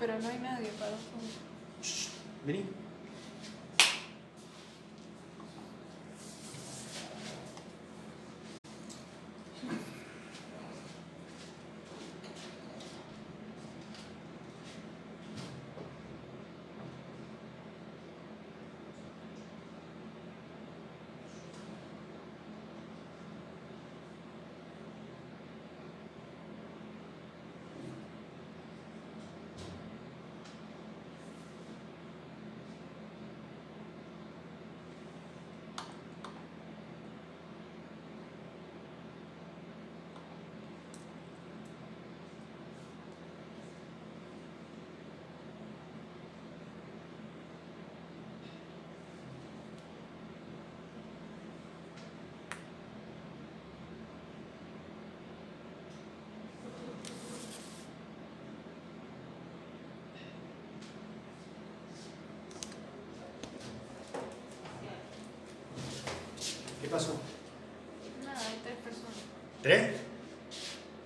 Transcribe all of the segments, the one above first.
Pero no hay nadie para los fondos. Shh, vení. ¿Qué pasó? Nada, hay 3 personas. ¿3?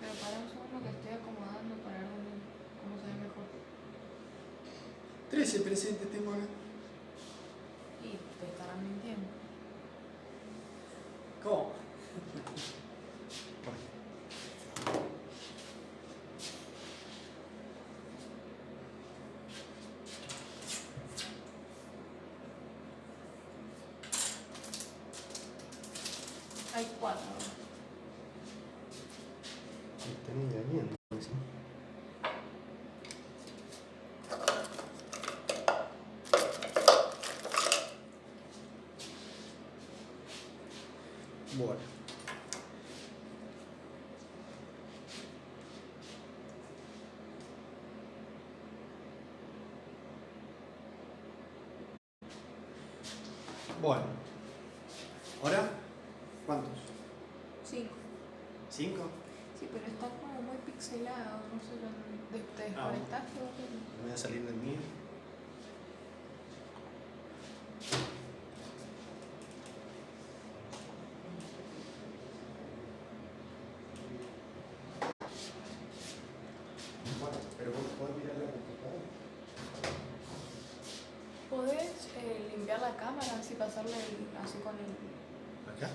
Pero para un segundo que estoy acomodando para ver cómo se ve mejor. 13 presentes tengo acá. Y te estarán mintiendo. ¿Cómo? Hay 4. Me están engañando. ¿Sí? Bueno. Bueno. ¿Ahora? ¿Cuántos? 5. ¿5? Sí, pero está como muy pixelado. No sé, ¿te desconectaste o qué? Me voy a salir del mío. Bueno, pero vos podés mirar la computadora. ¿Podés limpiar la cámara así pasarle así con el... ¿Acá?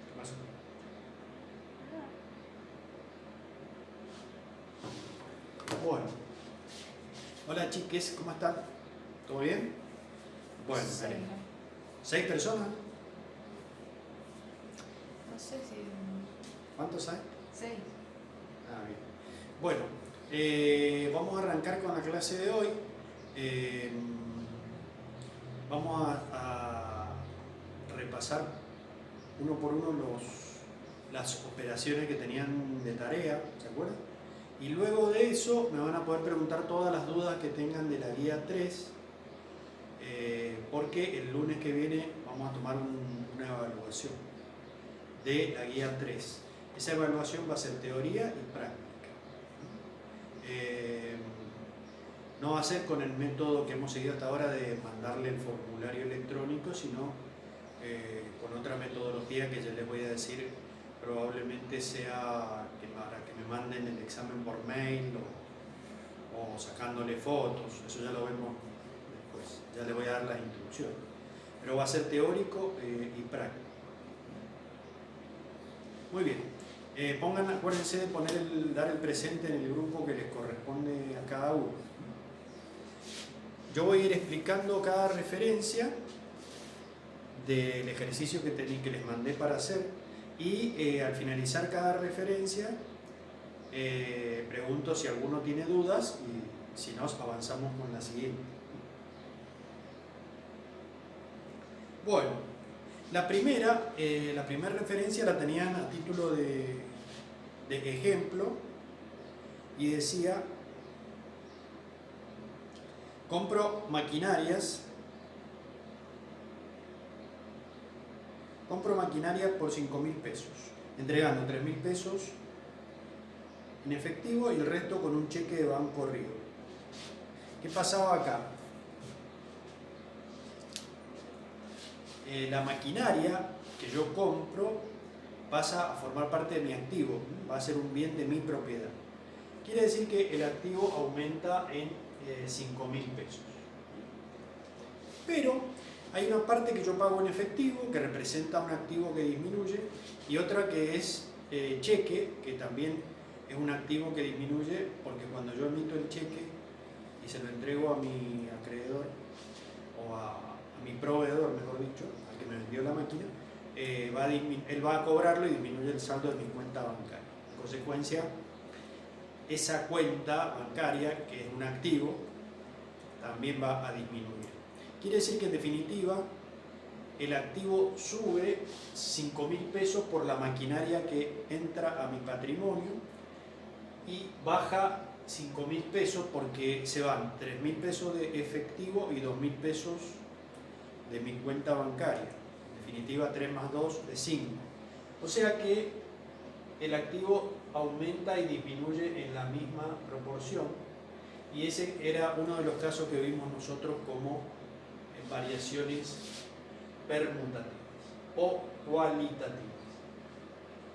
¿Qué pasó? Bueno. Hola chiques, ¿cómo están? ¿Todo bien? Bueno, Sí, dale. 6 personas. no sé si... ¿Cuántos hay? 6. Ah, bien. Bueno, vamos a arrancar con la clase de hoy. Vamos a repasar uno por uno las operaciones que tenían de tarea, ¿se acuerdan? Y luego de eso me van a poder preguntar todas las dudas que tengan de la guía 3, porque el lunes que viene vamos a tomar una evaluación de la guía 3. Esa evaluación va a ser teoría y práctica. No va a ser con el método que hemos seguido hasta ahora de mandarle el formulario electrónico, sino con otra metodología que ya les voy a decir. Probablemente sea para que me manden el examen por mail o sacándole fotos. Eso ya lo vemos después. Ya les voy a dar las instrucciones. Pero va a ser teórico y práctico. Muy bien. Acuérdense de dar el presente en el grupo que les corresponde a cada uno. Yo voy a ir explicando cada referencia del ejercicio que les mandé para hacer y al finalizar cada referencia pregunto si alguno tiene dudas y si no, avanzamos con la siguiente. Bueno, la primera referencia la tenían a título de ejemplo y decía: compro maquinaria por 5.000 pesos, entregando 3.000 pesos en efectivo y el resto con un cheque de Banco Río. ¿Qué pasaba acá? La maquinaria que yo compro pasa a formar parte de mi activo, va a ser un bien de mi propiedad. Quiere decir que el activo aumenta en 5.000 pesos. Pero hay una parte que yo pago en efectivo, que representa un activo que disminuye, y otra que es cheque, que también es un activo que disminuye, porque cuando yo emito el cheque y se lo entrego a mi acreedor, o a mi proveedor, mejor dicho, al que me vendió la máquina, él va a cobrarlo y disminuye el saldo de mi cuenta bancaria. En consecuencia, esa cuenta bancaria, que es un activo, también va a disminuir. Quiere decir que en definitiva el activo sube 5.000 pesos por la maquinaria que entra a mi patrimonio y baja 5.000 pesos porque se van 3.000 pesos de efectivo y 2.000 pesos de mi cuenta bancaria. En definitiva 3 más 2 de 5. O sea que el activo aumenta y disminuye en la misma proporción, y ese era uno de los casos que vimos nosotros como variaciones permutativas o cualitativas,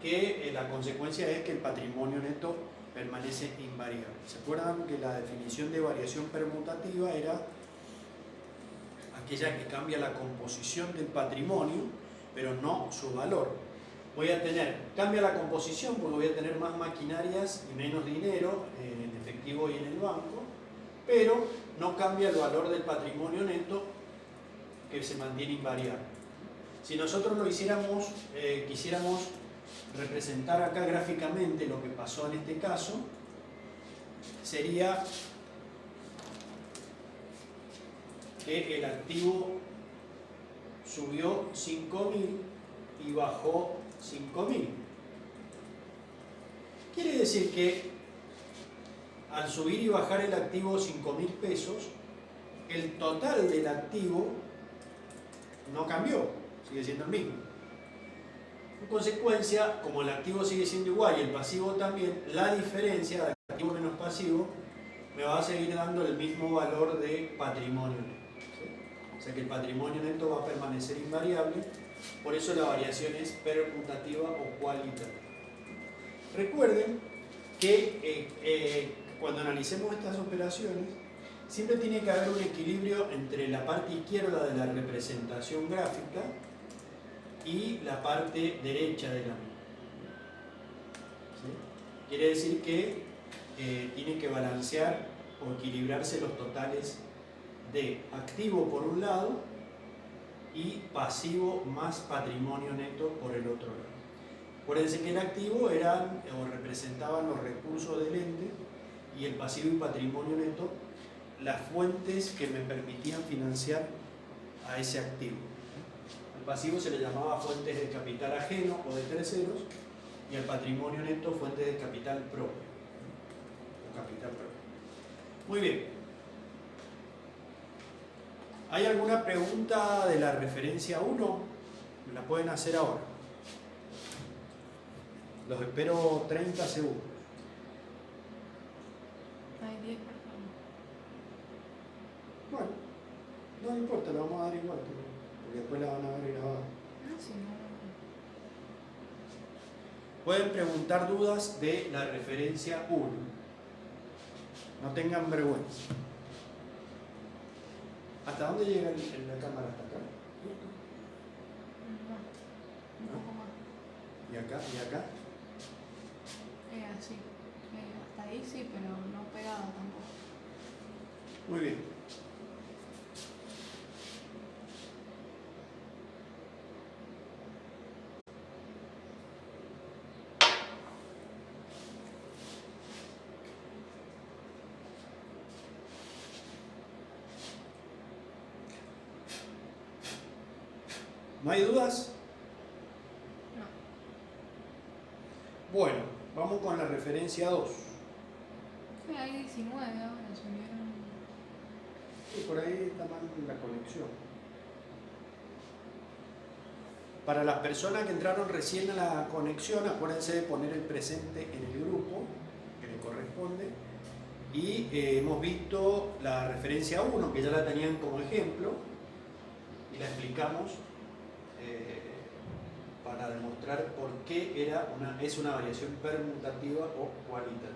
que la consecuencia es que el patrimonio neto permanece invariable. ¿Se acuerdan que la definición de variación permutativa era aquella que cambia la composición del patrimonio, pero no su valor? Cambia la composición porque voy a tener más maquinarias y menos dinero en efectivo y en el banco, pero no cambia el valor del patrimonio neto, que se mantiene invariable. Si nosotros lo hiciéramos, quisiéramos representar acá gráficamente lo que pasó en este caso, sería que el activo subió 5.000 y bajó 5.000. Quiere decir que al subir y bajar el activo 5.000 pesos, el total del activo no cambió, sigue siendo el mismo. En consecuencia, como el activo sigue siendo igual y el pasivo también, la diferencia de activo menos pasivo me va a seguir dando el mismo valor de patrimonio neto, ¿sí? O sea que el patrimonio neto va a permanecer invariable, por eso la variación es permutativa o cualitativa. Recuerden que cuando analicemos estas operaciones, siempre tiene que haber un equilibrio entre la parte izquierda de la representación gráfica y la parte derecha de la misma. ¿Sí? Quiere decir que tiene que balancear o equilibrarse los totales de activo por un lado y pasivo más patrimonio neto por el otro lado. Acuérdense que el activo eran o representaban los recursos del ente y el pasivo y patrimonio neto las fuentes que me permitían financiar a ese activo. Al pasivo se le llamaba fuentes de capital ajeno o de terceros, y al patrimonio neto fuentes de capital propio o capital propio. Muy bien. ¿Hay alguna pregunta de la referencia 1? Me la pueden hacer ahora. Los espero 30 segundos. Hay 10 personas. Bueno, no importa, la vamos a dar igual, porque después la van a ver grabada. Ah, sí, no. Pueden preguntar dudas de la referencia 1. No tengan vergüenza. ¿Hasta dónde llega la cámara? ¿Hasta acá? No, un poco más. ¿Y acá? ¿Y acá? Así. Hasta ahí sí, pero no pegado tampoco. Muy bien. ¿No hay dudas? No. Bueno, vamos con la referencia 2. Sí, hay 19 ahora, subieron. Sí, por ahí está mal la conexión. Para las personas que entraron recién a la conexión, acuérdense de poner el presente en el grupo que le corresponde Y hemos visto la referencia 1, que ya la tenían como ejemplo, y la explicamos para demostrar por qué es una variación permutativa o cualitativa,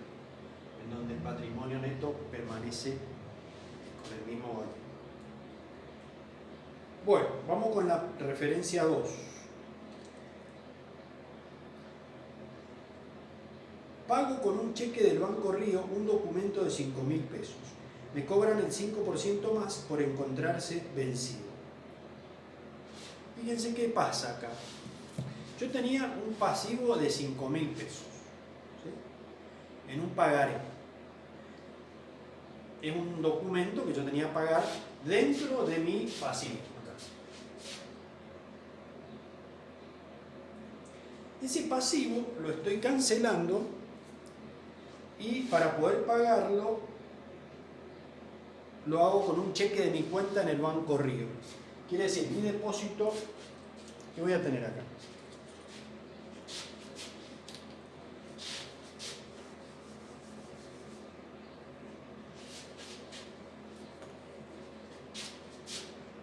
en donde el patrimonio neto permanece con el mismo valor. Bueno, vamos con la referencia 2. Pago con un cheque del Banco Río un documento de 5.000 pesos. Me cobran el 5% más por encontrarse vencido. Fíjense qué pasa acá. Yo tenía un pasivo de 5.000 pesos, ¿sí?, en un pagaré. Es un documento que yo tenía que pagar dentro de mi pasivo. Ese pasivo lo estoy cancelando y para poder pagarlo lo hago con un cheque de mi cuenta en el Banco Río. Quiere decir, mi depósito que voy a tener acá.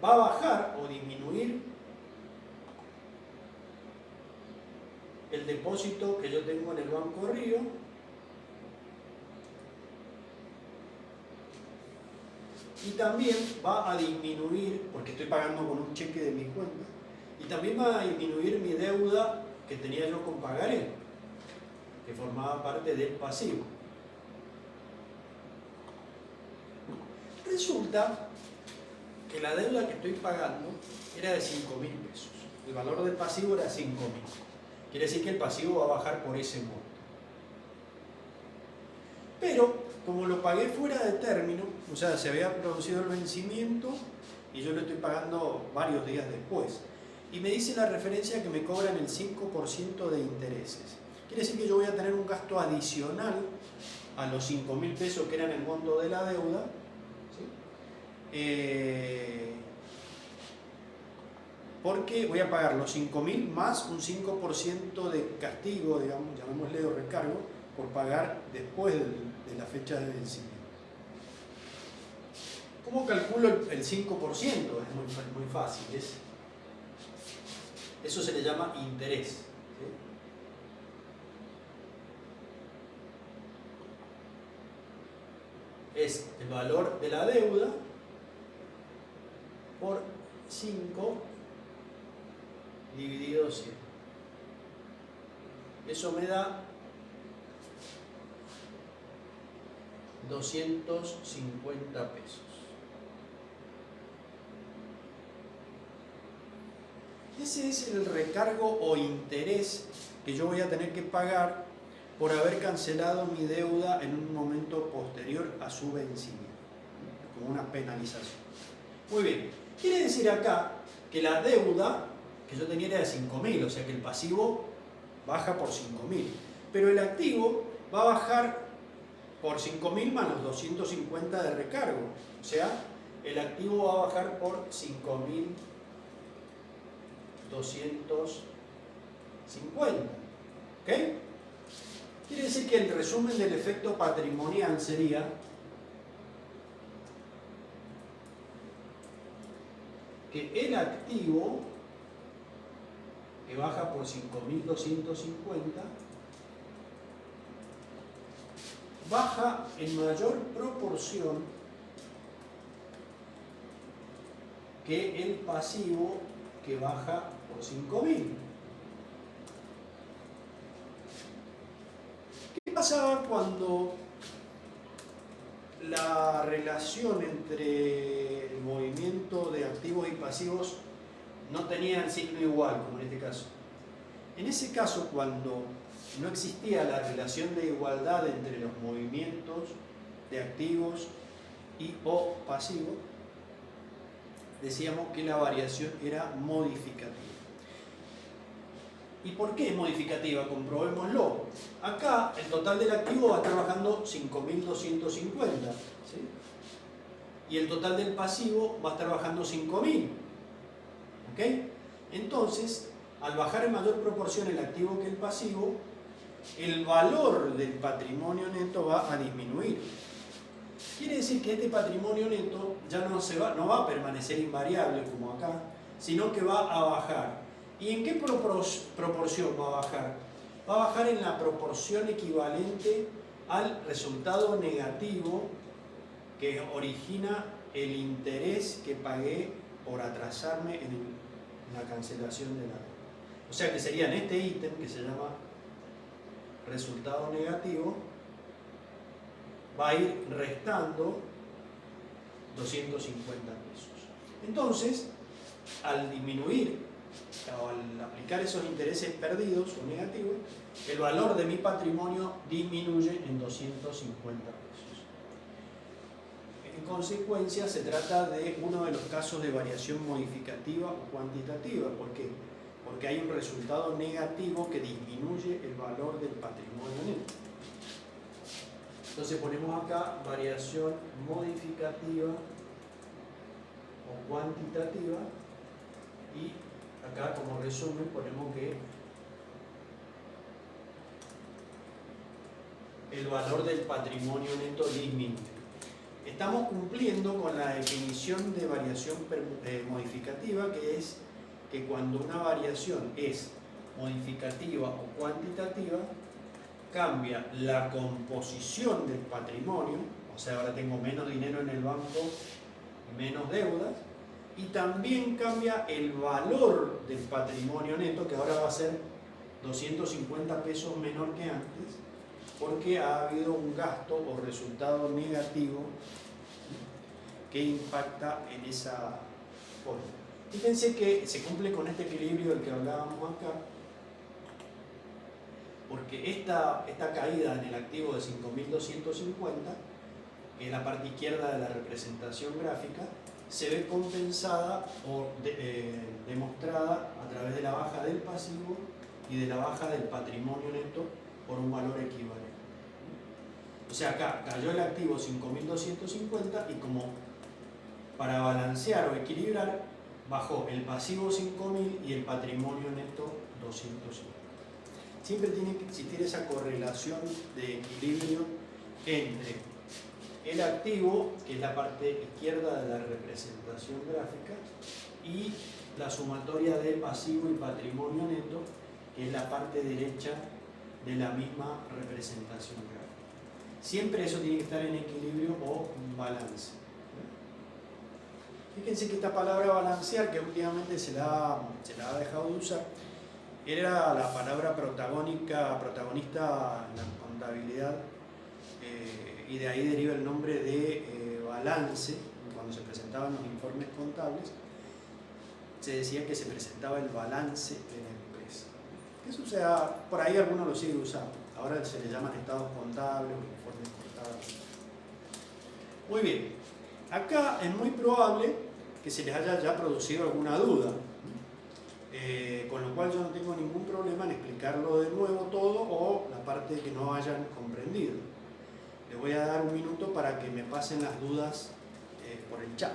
Va a bajar o disminuir el depósito que yo tengo en el Banco Río, y también va a disminuir, porque estoy pagando con un cheque de mi cuenta, y también va a disminuir mi deuda que tenía yo con pagaré, que formaba parte del pasivo. Resulta que la deuda que estoy pagando era de 5.000 pesos. El valor del pasivo era 5.000. Quiere decir que el pasivo va a bajar por ese monto. Pero, como lo pagué fuera de término, o sea, se había producido el vencimiento y yo lo estoy pagando varios días después. Y me dice la referencia que me cobran el 5% de intereses. Quiere decir que yo voy a tener un gasto adicional a los 5.000 pesos que eran el monto de la deuda, ¿sí? Porque voy a pagar los 5.000 más un 5% de castigo, digamos, llamémosle, o recargo, por pagar después de la fecha de vencimiento. ¿Cómo calculo el 5%? Es muy fácil. Eso se le llama interés, ¿sí? Es el valor de la deuda por 5 dividido 100. Eso me da 250 pesos. Ese es el recargo o interés que yo voy a tener que pagar por haber cancelado mi deuda en un momento posterior a su vencimiento, como una penalización. Muy bien, quiere decir acá que la deuda que yo tenía era de 5.000, o sea que el pasivo baja por 5.000, pero el activo va a bajar por 5.000 más los 250 de recargo, o sea, el activo va a bajar por 5.250, ¿ok? Quiere decir que el resumen del efecto patrimonial sería que el activo que baja por 5.250 baja en mayor proporción que el pasivo que baja por 5.000. ¿Qué pasaba cuando la relación entre el movimiento de activos y pasivos no tenían signo igual, como en este caso? En ese caso, cuando no existía la relación de igualdad entre los movimientos de activos y o pasivos, decíamos que la variación era modificativa. ¿Y por qué es modificativa? Comprobémoslo. Acá el total del activo va a estar bajando 5.250, ¿sí? Y el total del pasivo va a estar bajando 5.000. ¿Ok? Entonces, al bajar en mayor proporción el activo que el pasivo, el valor del patrimonio neto va a disminuir. decir que este patrimonio neto ya no va a permanecer invariable como acá, sino que va a bajar. ¿Y en qué proporción va a bajar? Va a bajar en la proporción equivalente al resultado negativo que origina el interés que pagué por atrasarme en la cancelación de la deuda. O sea que sería en este ítem que se llama resultado negativo, va a ir restando 250 pesos. Entonces, al disminuir o al aplicar esos intereses perdidos o negativos, el valor de mi patrimonio disminuye en 250 pesos. En consecuencia, se trata de uno de los casos de variación modificativa o cuantitativa. ¿Por qué? Porque hay un resultado negativo que disminuye el valor del patrimonio neto. Entonces ponemos acá variación modificativa o cuantitativa y acá como resumen ponemos que el valor del patrimonio neto disminuye. Estamos cumpliendo con la definición de variación modificativa, que es que cuando una variación es modificativa o cuantitativa, cambia la composición del patrimonio, o sea, ahora tengo menos dinero en el banco, menos deudas, y también cambia el valor del patrimonio neto, que ahora va a ser 250 pesos menor que antes, porque ha habido un gasto o resultado negativo que impacta en esa forma. Fíjense que se cumple con este equilibrio del que hablábamos acá, porque esta caída en el activo de 5.250, que es la parte izquierda de la representación gráfica, se ve compensada o demostrada a través de la baja del pasivo y de la baja del patrimonio neto por un valor equivalente. O sea, acá cayó el activo 5.250 y como para balancear o equilibrar, bajó el pasivo 5.000 y el patrimonio neto 250. Siempre tiene que existir esa correlación de equilibrio entre el activo, que es la parte izquierda de la representación gráfica, y la sumatoria de pasivo y patrimonio neto, que es la parte derecha de la misma representación gráfica. Siempre eso tiene que estar en equilibrio o balance. Fíjense que esta palabra balancear, que últimamente se la ha dejado de usar, era la palabra protagonista en la contabilidad, y de ahí deriva el nombre de balance. Cuando se presentaban los informes contables, se decía que se presentaba el balance de la empresa. Eso, o sea, por ahí algunos lo siguen usando. Ahora se le llaman estados contables o informes contables. Muy bien, acá es muy probable que se les haya ya producido alguna duda, con lo cual yo no tengo ningún problema en explicarlo de nuevo todo o la parte que no hayan comprendido. Les voy a dar un minuto para que me pasen las dudas por el chat.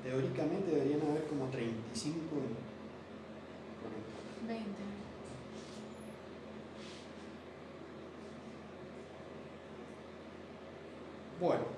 Teóricamente deberían haber como 35 20. Bueno.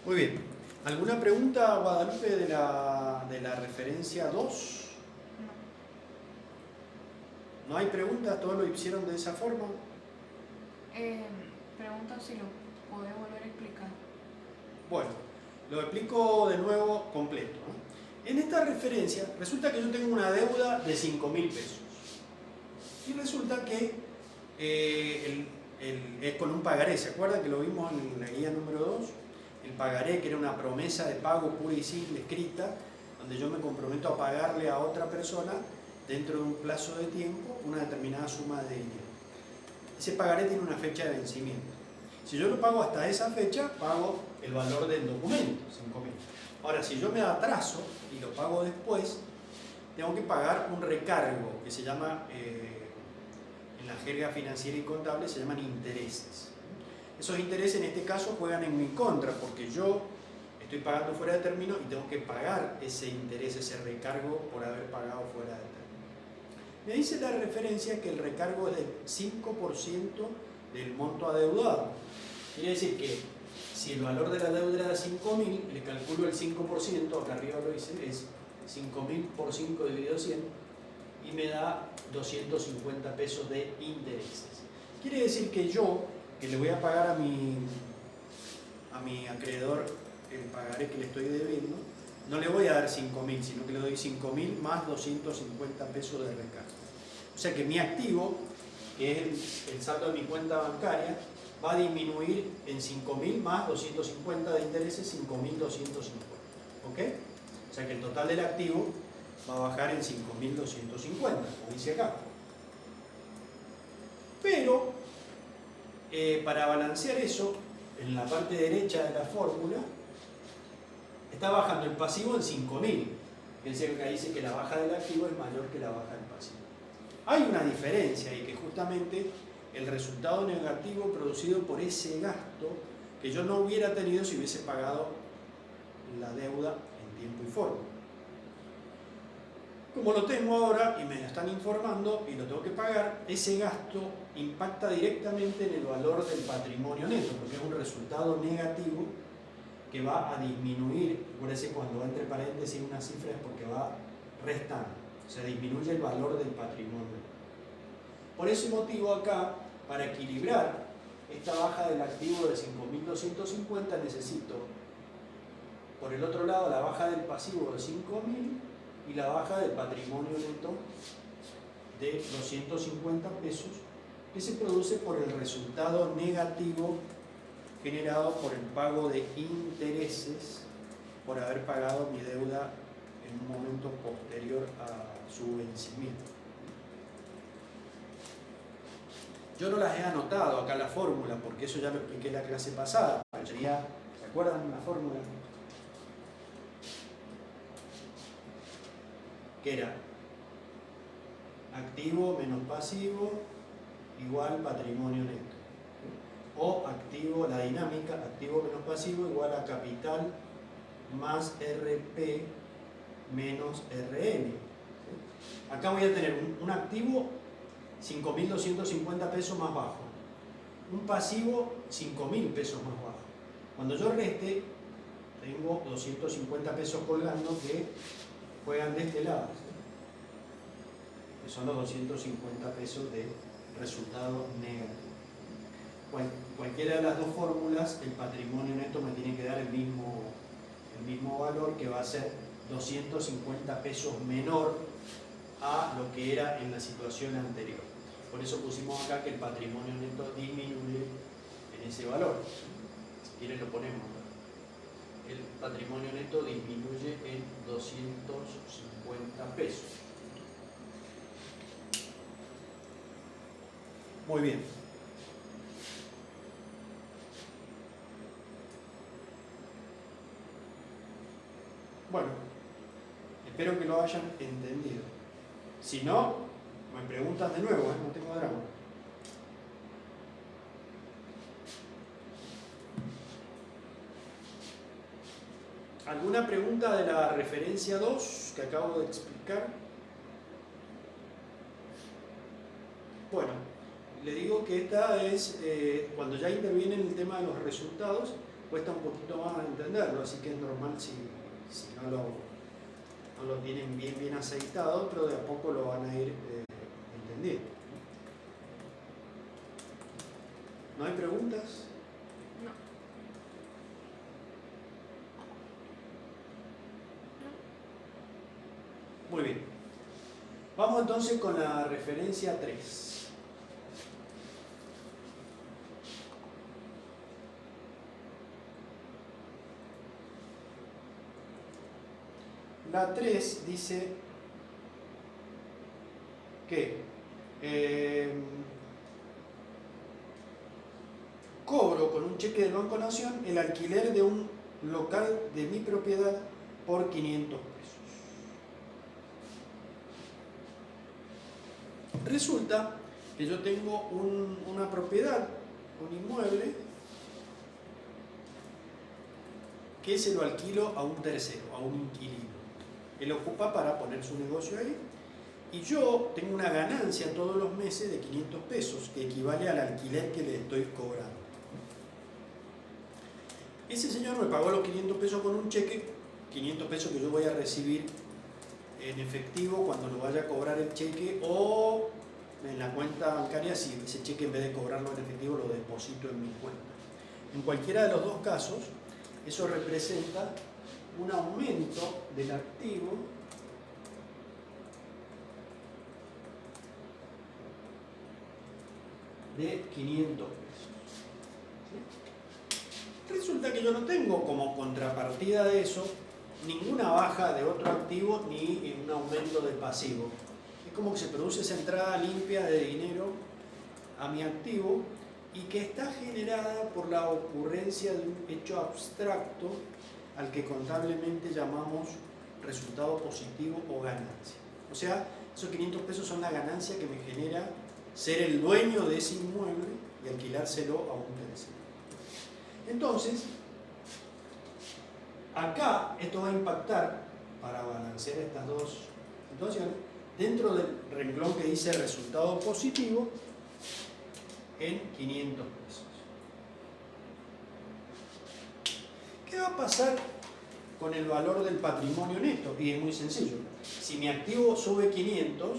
Muy bien. ¿Alguna pregunta, Guadalupe, de la referencia 2? ¿No hay preguntas? ¿Todos lo hicieron de esa forma? Pregunta si lo podés volver a explicar. Bueno, lo explico de nuevo completo, ¿no? En esta referencia resulta que yo tengo una deuda de 5.000 pesos. Y resulta que es con un pagaré. ¿Se acuerdan que lo vimos en la guía número 2? El pagaré, que era una promesa de pago pura y simple escrita, donde yo me comprometo a pagarle a otra persona dentro de un plazo de tiempo una determinada suma de dinero. Ese pagaré tiene una fecha de vencimiento. Si yo lo pago hasta esa fecha, pago el valor del documento, 5.000. Ahora, si yo me atraso y lo pago después, tengo que pagar un recargo que se llama, en la jerga financiera y contable, se llaman intereses. Esos intereses en este caso juegan en mi contra, porque yo estoy pagando fuera de término y tengo que pagar ese interés, ese recargo por haber pagado fuera de término. Me dice la referencia que el recargo es del 5% del monto adeudado. Quiere decir que si el valor de la deuda era de 5.000, le calculo el 5%, acá arriba lo hice, es 5.000 por 5 dividido 100, y me da 250 pesos de intereses. Quiere decir que yo, que le voy a pagar a mi acreedor el pagaré que le estoy debiendo, no le voy a dar 5.000, sino que le doy 5.000 más 250 pesos de recargo. O sea que mi activo, que es el saldo de mi cuenta bancaria, va a disminuir en 5.000 más 250 de intereses, 5.250. ¿Ok? O sea que el total del activo va a bajar en 5.250, como dice acá. Pero, para balancear eso, en la parte derecha de la fórmula, está bajando el pasivo en 5.000. Fíjense que acá dice que la baja del activo es mayor que la baja del pasivo. Hay una diferencia y que justamente el resultado negativo producido por ese gasto que yo no hubiera tenido si hubiese pagado la deuda en tiempo y forma. Como lo tengo ahora y me están informando y lo tengo que pagar, ese gasto impacta directamente en el valor del patrimonio neto, porque es un resultado negativo que va a disminuir. Acuérdense, cuando va entre paréntesis una cifra es porque va restando, o sea, disminuye el valor del patrimonio. Por ese motivo acá, para equilibrar esta baja del activo de 5.250, necesito, por el otro lado, la baja del pasivo de 5.000 y la baja del patrimonio neto de 250 pesos, que se produce por el resultado negativo generado por el pago de intereses por haber pagado mi deuda en un momento posterior a su vencimiento. Yo no las he anotado acá en la fórmula, porque eso ya lo expliqué en la clase pasada, pero sería, ¿se acuerdan de la fórmula? Que era activo menos pasivo igual patrimonio neto. O activo, la dinámica, activo menos pasivo igual a capital más RP menos RN. Acá voy a tener un activo 5.250 pesos más bajo, un pasivo 5.000 pesos más bajo. Cuando yo reste, tengo 250 pesos colgando que juegan de este lado, que son los 250 pesos de resultado negativo. Cualquiera de las dos fórmulas, el patrimonio neto me tiene que dar el mismo valor, que va a ser 250 pesos menor a lo que era en la situación anterior. Por eso pusimos acá que el patrimonio neto disminuye en ese valor. Si quieren lo ponemos. El patrimonio neto disminuye en 250 pesos. Muy bien. Bueno, espero que lo hayan entendido. Si no, me preguntan de nuevo, no tengo drama. ¿Alguna pregunta de la referencia 2 que acabo de explicar? Bueno, le digo que esta es, cuando ya interviene en el tema de los resultados, cuesta un poquito más entenderlo, así que es normal si no lo tienen bien aceitado, pero de a poco lo van a ir entendiendo. ¿No hay preguntas? No. Vamos entonces con la referencia 3. La 3 dice que cobro con un cheque del Banco Nación el alquiler de un local de mi propiedad por 500 pesos. Resulta que yo tengo una propiedad, un inmueble, que se lo alquilo a un tercero, a un inquilino. Él ocupa para poner su negocio ahí. Y yo tengo una ganancia todos los meses de 500 pesos, que equivale al alquiler que le estoy cobrando. Ese señor me pagó los 500 pesos con un cheque, 500 pesos que yo voy a recibir en efectivo cuando lo vaya a cobrar el cheque, o en la cuenta bancaria si ese cheque en vez de cobrarlo en efectivo lo deposito en mi cuenta. En cualquiera de los dos casos, eso representa un aumento del activo de 500 pesos. ¿Sí? Resulta que yo no tengo como contrapartida de eso ninguna baja de otro activo ni un aumento de pasivo. Es como que se produce esa entrada limpia de dinero a mi activo y que está generada por la ocurrencia de un hecho abstracto al que contablemente llamamos resultado positivo o ganancia. O sea, esos 500 pesos son la ganancia que me genera ser el dueño de ese inmueble y alquilárselo a un tercero. Entonces, acá esto va a impactar, para balancear estas dos situaciones, dentro del renglón que dice resultado positivo, en 500 pesos. ¿Qué va a pasar con el valor del patrimonio neto? Y es muy sencillo. Si mi activo sube 500,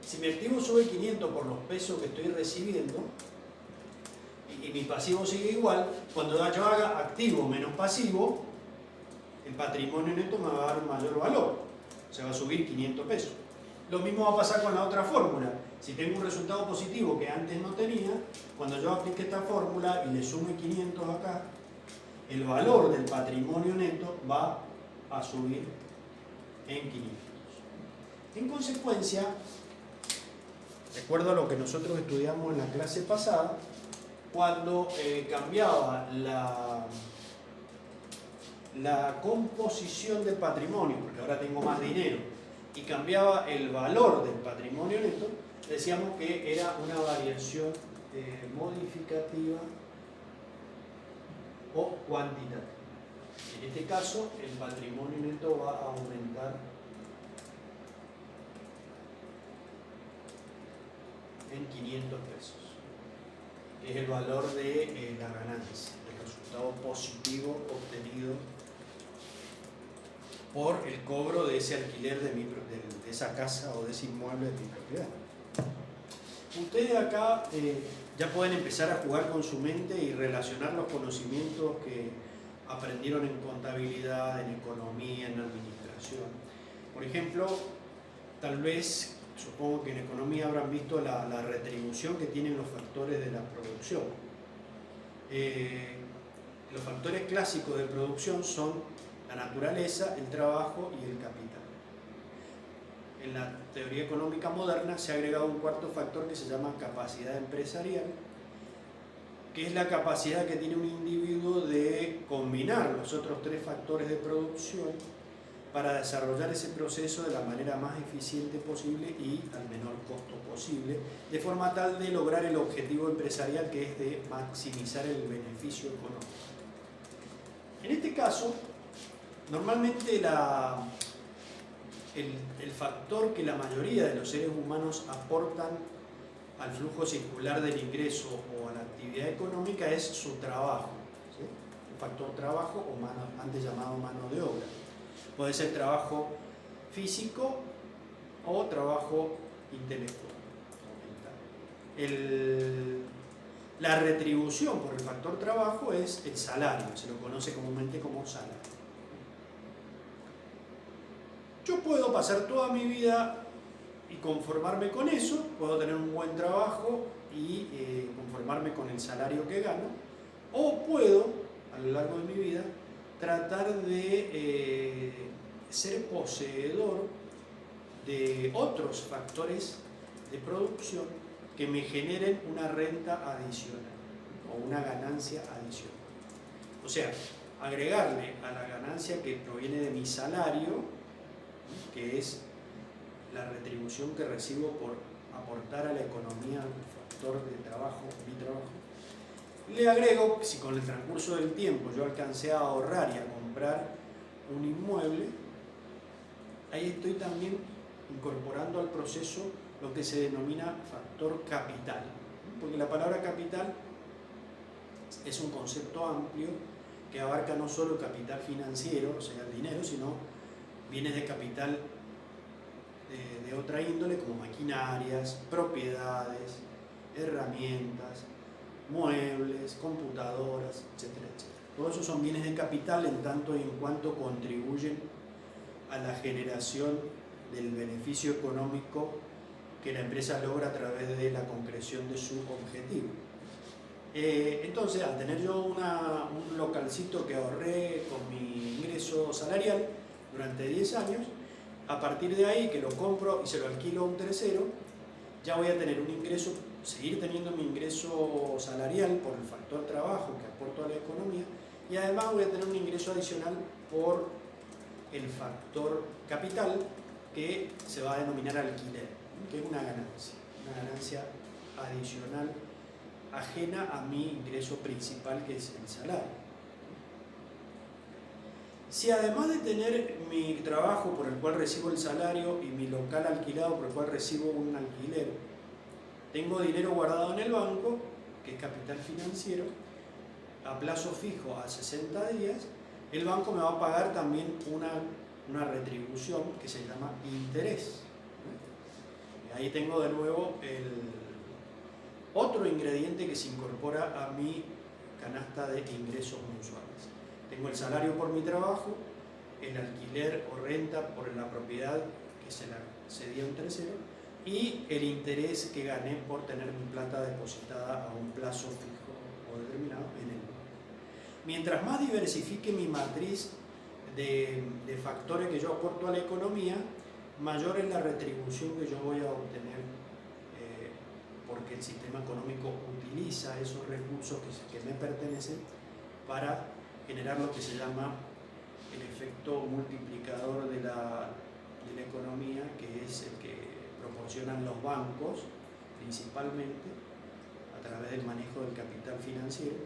si mi activo sube 500 por los pesos que estoy recibiendo y mi pasivo sigue igual, cuando yo haga activo menos pasivo, el patrimonio neto me va a dar un mayor valor, se va a subir 500 pesos. Lo mismo va a pasar con la otra fórmula. Si tengo un resultado positivo que antes no tenía, cuando yo aplique esta fórmula y le sume 500 acá, el valor del patrimonio neto va a subir en 500. En consecuencia, de acuerdo a lo que nosotros estudiamos en la clase pasada, cuando cambiaba la composición del patrimonio, porque ahora tengo más dinero, y cambiaba el valor del patrimonio neto, decíamos que era una variación modificativa o cuantitativa. En este caso, el patrimonio neto va a aumentar en 500 pesos, que es el valor de la ganancia, el resultado positivo obtenido por el cobro de ese alquiler de esa casa o de ese inmueble de mi propiedad. Ustedes acá ya pueden empezar a jugar con su mente y relacionar los conocimientos que aprendieron en contabilidad, en economía, en administración. Por ejemplo, tal vez, supongo que en economía habrán visto la retribución que tienen los factores de la producción. Los factores clásicos de producción son la naturaleza, el trabajo y el capital. En la teoría económica moderna se ha agregado un cuarto factor que se llama capacidad empresarial, que es la capacidad que tiene un individuo de combinar los otros tres factores de producción para desarrollar ese proceso de la manera más eficiente posible y al menor costo posible, de forma tal de lograr el objetivo empresarial, que es de maximizar el beneficio económico. En este caso, normalmente el factor que la mayoría de los seres humanos aportan al flujo circular del ingreso o a la actividad económica es su trabajo, ¿sí? El factor trabajo o antes llamado mano de obra. Puede ser trabajo físico o trabajo intelectual. La retribución por el factor trabajo es el salario, se lo conoce comúnmente como salario. Yo puedo pasar toda mi vida y conformarme con eso, puedo tener un buen trabajo y conformarme con el salario que gano, o puedo, a lo largo de mi vida, tratar de ser poseedor de otros factores de producción que me generen una renta adicional o una ganancia adicional. O sea, agregarle a la ganancia que proviene de mi salario, que es la retribución que recibo por aportar a la economía el factor de trabajo, mi trabajo, le agrego, si con el transcurso del tiempo yo alcancé a ahorrar y a comprar un inmueble, ahí estoy también incorporando al proceso lo que se denomina factor capital, porque la palabra capital es un concepto amplio que abarca no solo el capital financiero, o sea el dinero, sino bienes de capital de otra índole como maquinarias, propiedades, herramientas, muebles, computadoras, etcétera, etcétera. Todos esos son bienes de capital en tanto y en cuanto contribuyen a la generación del beneficio económico que la empresa logra a través de la concreción de su objetivo. Entonces, al tener yo un localcito que ahorré con mi ingreso salarial durante 10 años, a partir de ahí que lo compro y se lo alquilo a un tercero, ya voy a tener un ingreso, seguir teniendo mi ingreso salarial por el factor trabajo que aporto a la economía, y además voy a tener un ingreso adicional por el factor capital que se va a denominar alquiler, que es una ganancia adicional ajena a mi ingreso principal, que es el salario. Si además de tener mi trabajo por el cual recibo el salario y mi local alquilado por el cual recibo un alquiler, tengo dinero guardado en el banco, que es capital financiero, a plazo fijo a 60 días, el banco me va a pagar también una retribución que se llama interés. Ahí tengo de nuevo otro ingrediente que se incorpora a mi canasta de ingresos mensuales. Tengo el salario por mi trabajo, el alquiler o renta por la propiedad que se la cedí a un tercero y el interés que gané por tener mi plata depositada a un plazo fijo o determinado en el banco. Mientras más diversifique mi matriz de factores que yo aporto a la economía, mayor es la retribución que yo voy a obtener porque el sistema económico utiliza esos recursos que me pertenecen para generar lo que se llama el efecto multiplicador de la economía, que es el que proporcionan los bancos principalmente a través del manejo del capital financiero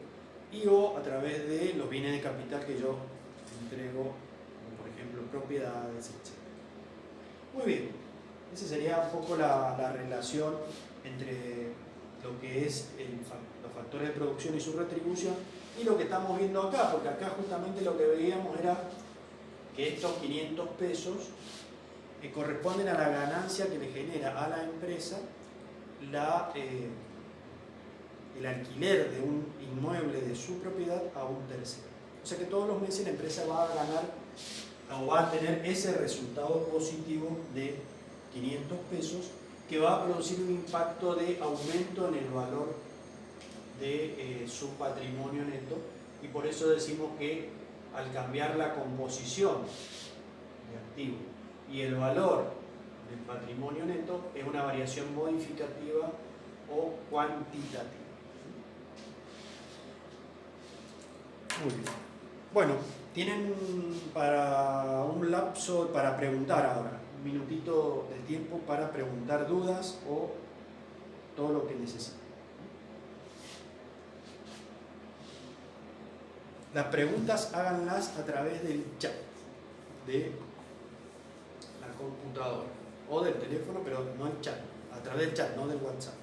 y o a través de los bienes de capital que yo entrego, como por ejemplo propiedades, etc. Muy bien, esa sería un poco la relación entre lo que es los factores de producción y su retribución y lo que estamos viendo acá, porque acá justamente lo que veíamos era que estos 500 pesos corresponden a la ganancia que le genera a la empresa el alquiler de un inmueble de su propiedad a un tercero. O sea que todos los meses la empresa va a ganar o va a tener ese resultado positivo de 500 pesos que va a producir un impacto de aumento en el valor de su patrimonio neto, y por eso decimos que al cambiar la composición de activo y el valor del patrimonio neto es una variación modificativa o cuantitativa. Muy bien. Bueno, tienen para un lapso para preguntar ahora, un minutito de tiempo para preguntar dudas o todo lo que necesiten. Las preguntas háganlas a través del chat de la computadora o del teléfono, pero no el chat, a través del chat, no del WhatsApp.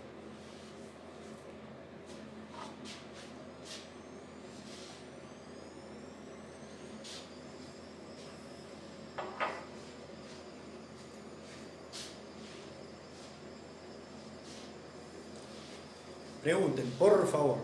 Pregunten, por favor.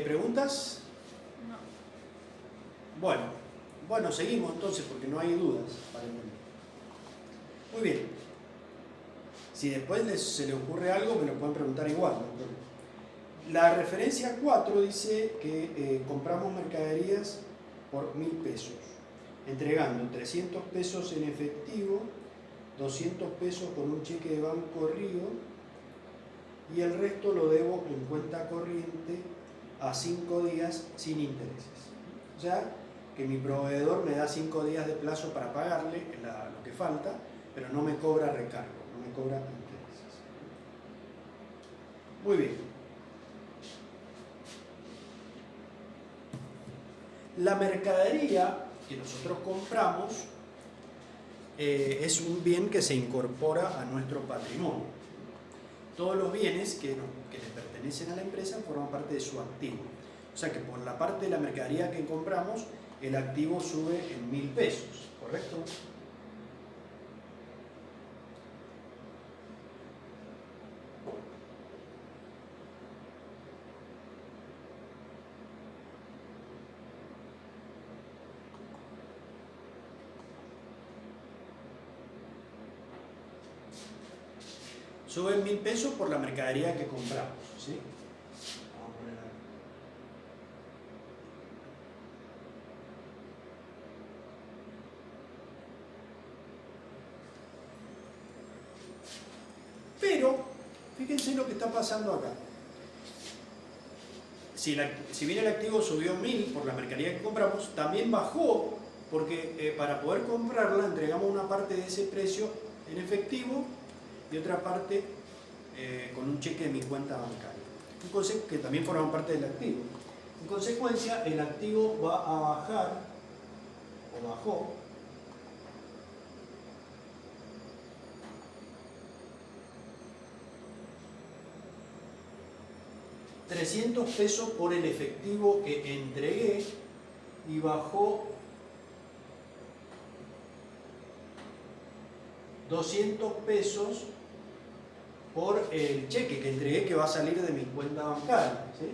¿Preguntas? No. Bueno, seguimos entonces porque no hay dudas para el momento. Muy bien. Si después se le ocurre algo, me lo pueden preguntar igual, no hay problema. La referencia 4 dice que compramos mercaderías por 1.000 pesos, entregando 300 pesos en efectivo, 200 pesos con un cheque de Banco Río y el resto lo debo en cuenta corriente a 5 días sin intereses. O sea, que mi proveedor me da 5 días de plazo para pagarle lo que falta, pero no me cobra recargo, no me cobra intereses. Muy bien. La mercadería que nosotros compramos es un bien que se incorpora a nuestro patrimonio. Todos los bienes que le pertenecen a la empresa forman parte de su activo. O sea que por la parte de la mercadería que compramos, el activo sube en 1.000 pesos, ¿correcto? Sube 1.000 pesos por la mercadería que compramos, ¿sí? Vamos a poner acá. Pero, fíjense lo que está pasando acá. Si bien el activo subió 1.000 por la mercadería que compramos, también bajó porque para poder comprarla entregamos una parte de ese precio en efectivo y otra parte con un cheque de mi cuenta bancaria, que también forman parte del activo. En consecuencia, el activo va a bajar, o bajó, $300 por el efectivo que entregué y bajó 200 pesos por el cheque que entregué que va a salir de mi cuenta bancaria, ¿sí?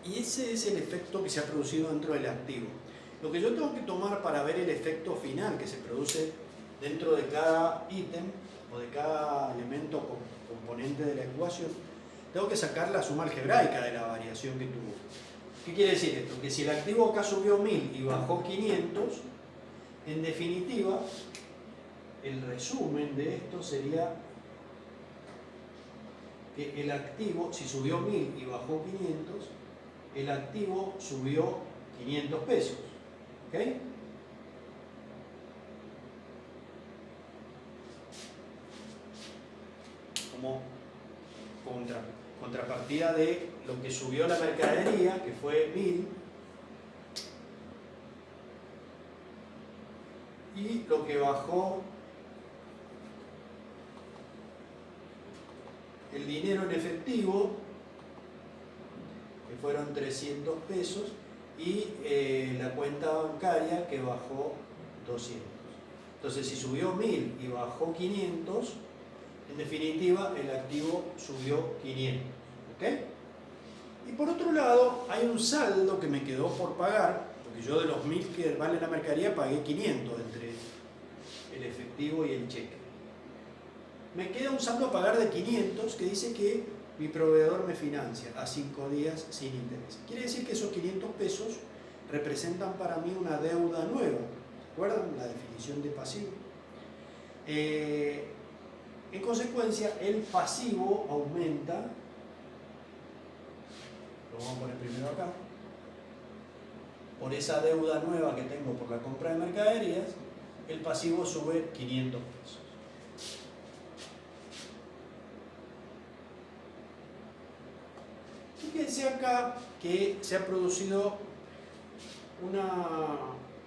Y ese es el efecto que se ha producido dentro del activo. Lo que yo tengo que tomar para ver el efecto final que se produce dentro de cada ítem o de cada elemento componente de la ecuación, tengo que sacar la suma algebraica de la variación que tuvo. ¿Qué quiere decir esto? Que si el activo acá subió 1.000 y bajó 500, en definitiva, el resumen de esto sería que el activo, si subió 1.000 y bajó 500, el activo subió 500 pesos. ¿Ok? Como contrapartida de lo que subió la mercadería, que fue 1.000, y lo que bajó el dinero en efectivo, que fueron 300 pesos, y la cuenta bancaria que bajó 200. Entonces, si subió 1.000 y bajó 500, en definitiva, el activo subió 500. ¿Ok? Y por otro lado, hay un saldo que me quedó por pagar, porque yo de los 1.000 que vale la mercadería pagué 500 entre el efectivo y el cheque. Me queda un saldo a pagar de 500 que dice que mi proveedor me financia a 5 días sin interés. Quiere decir que esos 500 pesos representan para mí una deuda nueva. ¿Recuerdan la definición de pasivo? En consecuencia, el pasivo aumenta. Lo vamos a poner primero acá. por esa deuda nueva que tengo por la compra de mercaderías, el pasivo sube 500 pesos. Fíjense acá que se ha producido una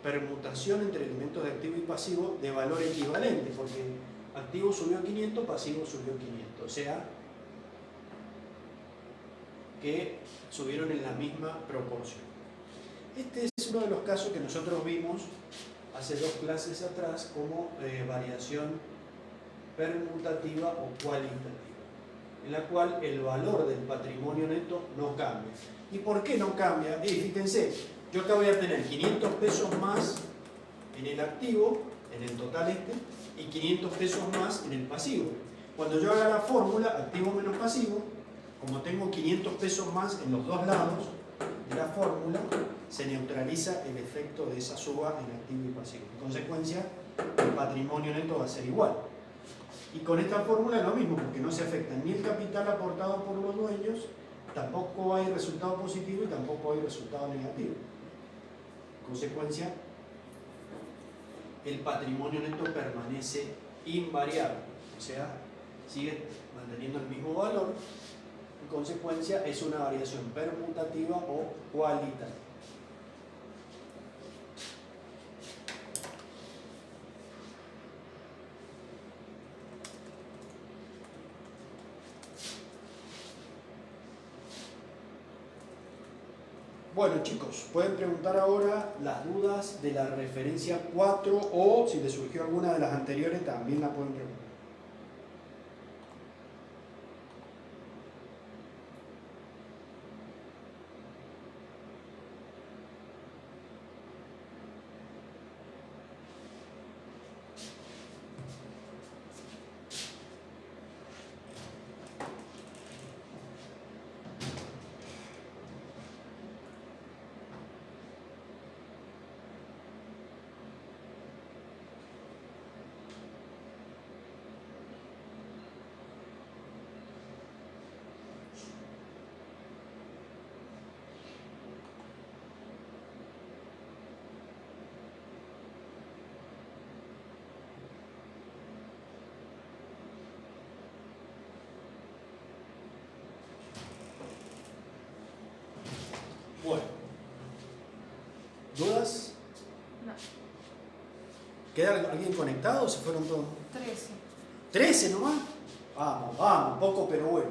permutación entre elementos de activo y pasivo de valor equivalente, porque activo subió 500, pasivo subió 500, o sea que subieron en la misma proporción. Este es uno de los casos que nosotros vimos hace 2 clases atrás como variación permutativa o cualitativa, en la cual el valor del patrimonio neto no cambia. ¿Y por qué no cambia? Fíjense, yo acá voy a tener 500 pesos más en el activo, en el total y 500 pesos más en el pasivo. Cuando yo haga la fórmula, activo menos pasivo, como tengo 500 pesos más en los dos lados de la fórmula, se neutraliza el efecto de esa suba en activo y pasivo. En consecuencia, el patrimonio neto va a ser igual. Y con esta fórmula es lo mismo, porque no se afecta ni el capital aportado por los dueños, tampoco hay resultado positivo y tampoco hay resultado negativo. En consecuencia, el patrimonio neto permanece invariable, o sea, sigue manteniendo el mismo valor. En consecuencia, es una variación permutativa o cualitativa. Bueno chicos, pueden preguntar ahora las dudas de la referencia 4 o si les surgió alguna de las anteriores también la pueden preguntar. Bueno, ¿dudas? No. ¿Queda alguien conectado o se fueron todos? 13. ¿13 nomás? Vamos, vamos, poco pero bueno.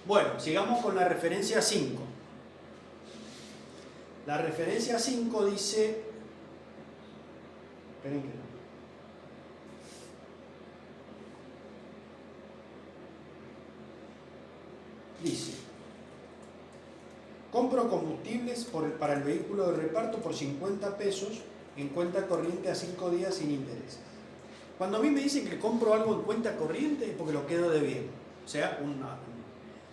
Bueno, sigamos con la referencia 5. La referencia 5 dice... Esperen que no. Dice... Compro combustibles para el vehículo de reparto por 50 pesos en cuenta corriente a 5 días sin intereses. Cuando a mí me dicen que compro algo en cuenta corriente es porque lo quedo debiendo. O sea,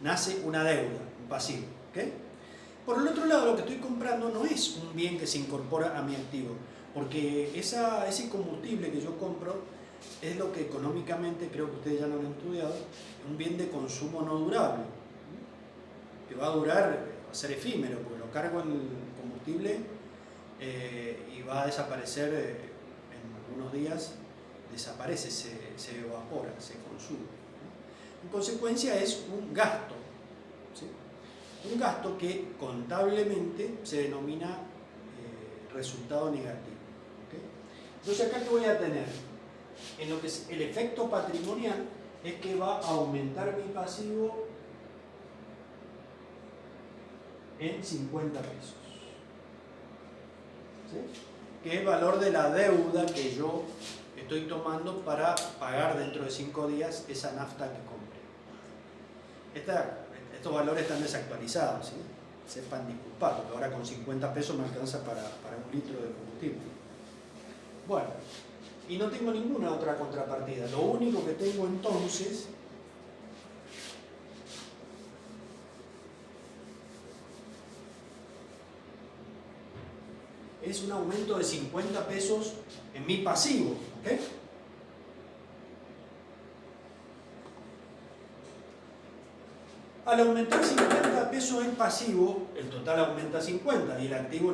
nace una deuda, un pasivo. ¿Okay? Por el otro lado, lo que estoy comprando no es un bien que se incorpora a mi activo, porque ese combustible que yo compro es lo que económicamente, creo que ustedes ya lo han estudiado, un bien de consumo no durable, que va a durar, va a ser efímero, porque lo cargo en el combustible y va a desaparecer en algunos días, desaparece, se evapora, se consume. En consecuencia es un gasto, ¿sí? Un gasto que contablemente se denomina resultado negativo. ¿Okay? Entonces acá, ¿qué voy a tener? En lo que es el efecto patrimonial es que va a aumentar mi pasivo en 50 pesos. ¿Sí? Que es el valor de la deuda que yo estoy tomando para pagar dentro de 5 días esa nafta que compré. Estos valores están desactualizados, ¿sí? Sepan disculpar, porque ahora con 50 pesos me alcanza para 1 litro de combustible. Bueno, y no tengo ninguna otra contrapartida. Lo único que tengo entonces es un aumento de 50 pesos en mi pasivo. ¿Okay? Al aumentar 50 pesos es pasivo, el total aumenta a 50 y el activo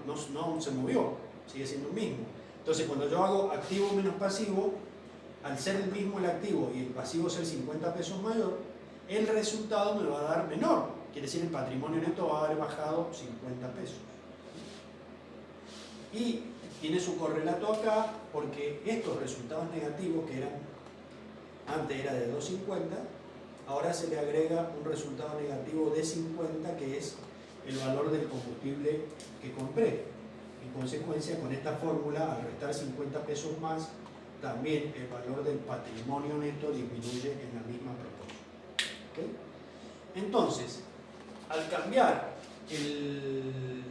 no se movió, sigue siendo el mismo. Entonces cuando yo hago activo menos pasivo, al ser el mismo el activo y el pasivo ser 50 pesos mayor, el resultado me va a dar menor. Quiere decir el patrimonio neto va a haber bajado 50 pesos. Y tiene su correlato acá porque estos resultados negativos que eran, antes era de 2.50, ahora se le agrega un resultado negativo de 50 que es el valor del combustible que compré. En consecuencia, con esta fórmula, al restar 50 pesos más, también el valor del patrimonio neto disminuye en la misma proporción. ¿Okay? Entonces, al cambiar el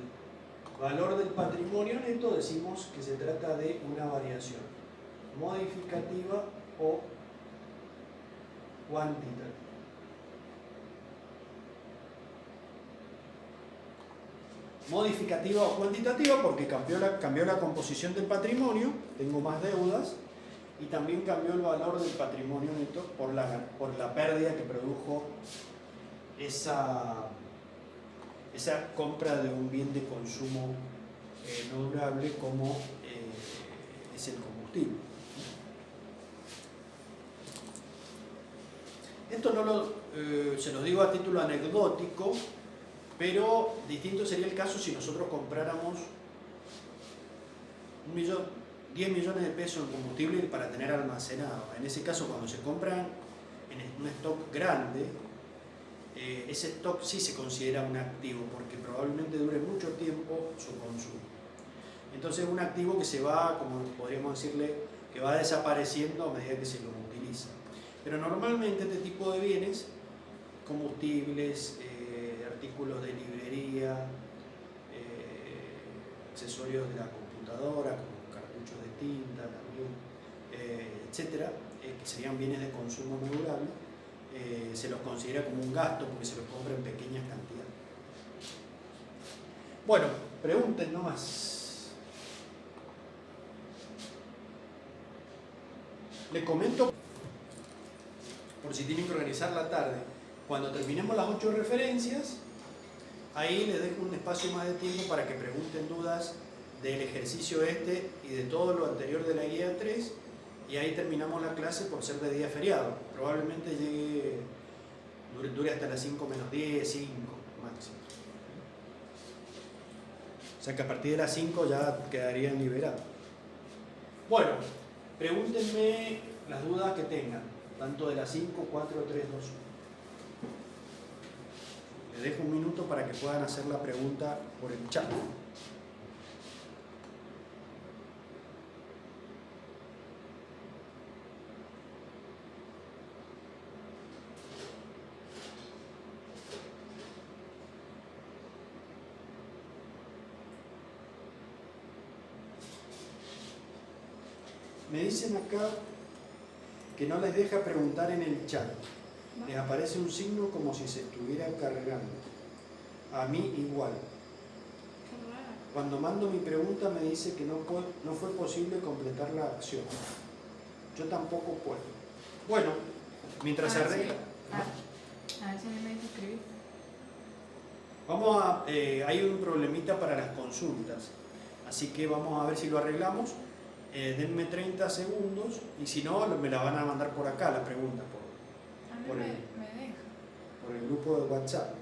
valor del patrimonio neto, decimos que se trata de una variación modificativa o cuantitativa. Modificativa o cuantitativa porque cambió la composición del patrimonio, tengo más deudas, y también cambió el valor del patrimonio neto por la pérdida que produjo esa compra de un bien de consumo no durable como es el combustible. Esto se lo digo a título anecdótico, pero distinto sería el caso si nosotros compráramos 10 millones de pesos en combustible para tener almacenado. En ese caso, cuando se compran en un stock grande, ese stock sí se considera un activo porque probablemente dure mucho tiempo su consumo. Entonces es un activo que se va, como podríamos decirle, que va desapareciendo a medida que se lo utiliza. Pero normalmente este tipo de bienes, combustibles, artículos de librería, accesorios de la computadora, como cartuchos de tinta también, etcétera, que serían bienes de consumo no durable, se los considera como un gasto porque se los compra en pequeñas cantidades. Bueno, pregunten nomás. Les comento, por si tienen que organizar la tarde, cuando terminemos las 8 referencias, ahí les dejo un espacio más de tiempo para que pregunten dudas del ejercicio este y de todo lo anterior de la guía 3, y ahí terminamos la clase por ser de día feriado. Probablemente dure hasta las 5 menos 10, 5 máximo. O sea que a partir de las 5 ya quedarían liberados. Bueno, pregúntenme las dudas que tengan, tanto de las 5, 4, 3, 2, 1. Les dejo un minuto para que puedan hacer la pregunta por el chat. Me dicen acá que no les deja preguntar en el chat. Les aparece un signo como si se estuviera cargando. A mí igual. Cuando mando mi pregunta me dice que no fue posible completar la acción. Yo tampoco puedo. Bueno, mientras se arregla. A ver si me dice escribir. Hay un problemita para las consultas. Así que vamos a ver si lo arreglamos. Denme 30 segundos y si no, me la van a mandar por acá la pregunta. Me deja. Por el grupo de WhatsApp.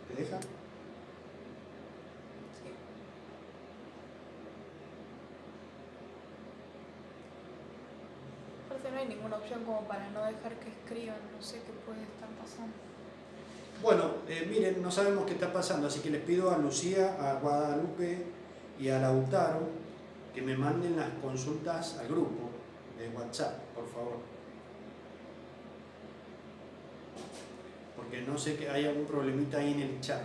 ¿Te deja? Sí. Aparte no hay ninguna opción como para no dejar que escriban, no sé qué puede estar pasando. Bueno, miren, no sabemos qué está pasando, así que les pido a Lucía, a Guadalupe y a Lautaro que me manden las consultas al grupo de WhatsApp, por favor. Porque no sé que hay algún problemita ahí en el chat.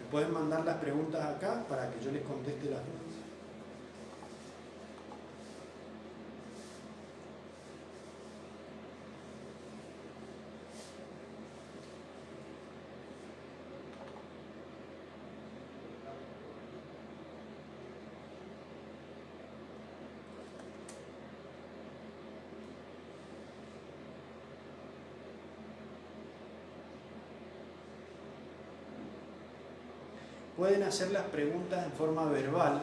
¿Me pueden mandar las preguntas acá para que yo les conteste las dudas? pueden hacer las preguntas en forma verbal,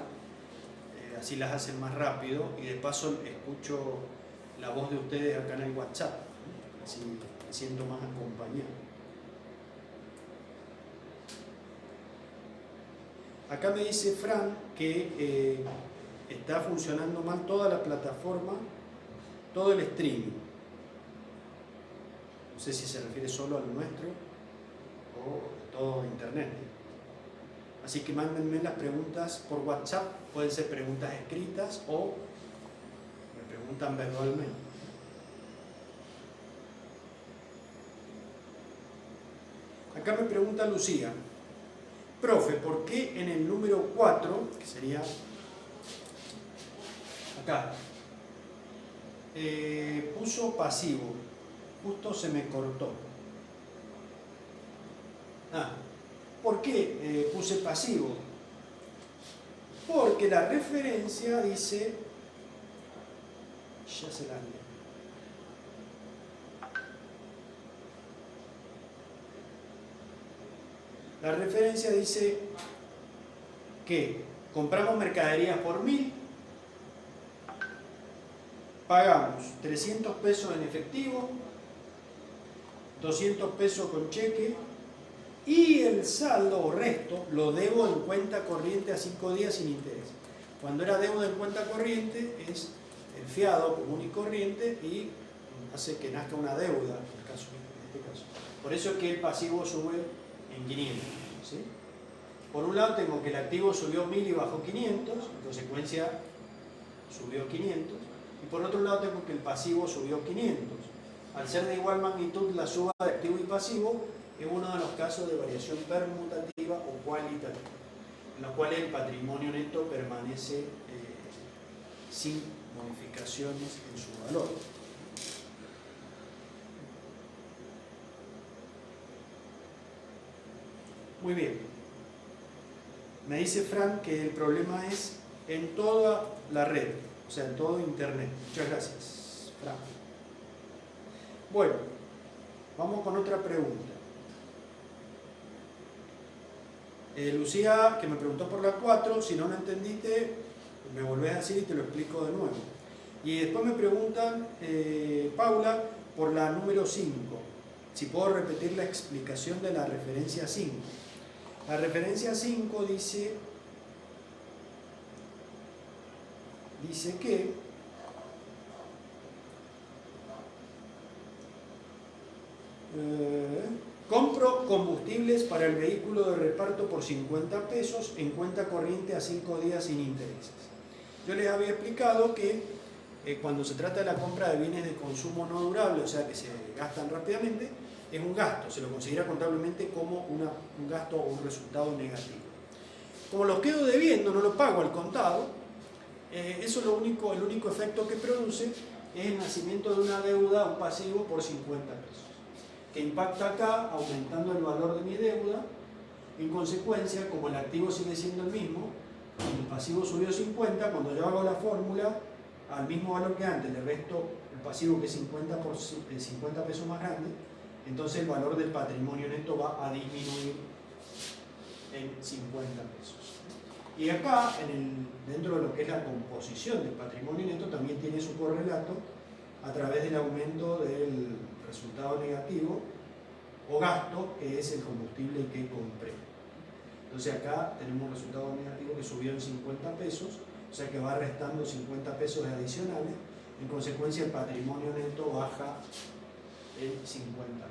así las hacen más rápido y de paso escucho la voz de ustedes acá en el WhatsApp, así me siento más acompañado. Acá me dice Fran que está funcionando mal toda la plataforma, todo el streaming. No sé si se refiere solo al nuestro o todo internet. Así que mándenme las preguntas por WhatsApp, pueden ser preguntas escritas o me preguntan verbalmente. Acá me pregunta Lucía, profe, ¿por qué en el número 4, que sería acá, puso pasivo? Justo se me cortó. ¿Por qué puse pasivo? Porque la referencia dice, ya se la leo. La referencia dice que compramos mercaderías por 1000, pagamos 300 pesos en efectivo, 200 pesos con cheque y el saldo o resto lo debo en cuenta corriente a 5 días sin interés. Cuando era deuda en cuenta corriente es el fiado común y corriente y hace que nazca una deuda en este caso. Por eso es que el pasivo sube en 500. ¿Sí? Por un lado tengo que el activo subió 1000 y bajó 500, en consecuencia subió 500. Y por otro lado tengo que el pasivo subió 500. Al ser de igual magnitud la suba de activo y pasivo, es uno de los casos de variación permutativa o cualitativa, en los cuales el patrimonio neto permanece sin modificaciones en su valor. Muy bien. Me dice Fran que el problema es en toda la red, o sea, en todo Internet. Muchas gracias, Fran. Bueno, vamos con otra pregunta. Lucía, que me preguntó por la 4, si no lo entendiste, me volvés a decir y te lo explico de nuevo. Y después me preguntan, Paula, por la número 5, si puedo repetir la explicación de la referencia 5. La referencia 5 dice que compro combustibles para el vehículo de reparto por 50 pesos en cuenta corriente a 5 días sin intereses. Yo les había explicado que cuando se trata de la compra de bienes de consumo no durable, o sea que se gastan rápidamente, es un gasto, se lo considera contablemente como un gasto o un resultado negativo. Como los quedo debiendo, no lo pago al contado, eso el único efecto que produce es el nacimiento de una deuda, un pasivo por 50 pesos, que impacta acá aumentando el valor de mi deuda. En consecuencia, como el activo sigue siendo el mismo, el pasivo subió 50, cuando yo hago la fórmula, al mismo valor que antes le resto el pasivo que es 50 pesos más grande, entonces el valor del patrimonio neto va a disminuir en 50 pesos. Y acá, dentro de lo que es la composición del patrimonio neto, también tiene su correlato a través del aumento del resultado negativo o gasto, que es el combustible que compré. Entonces acá tenemos un resultado negativo que subió en 50 pesos, o sea que va restando 50 pesos adicionales, en consecuencia el patrimonio neto baja en 50 pesos.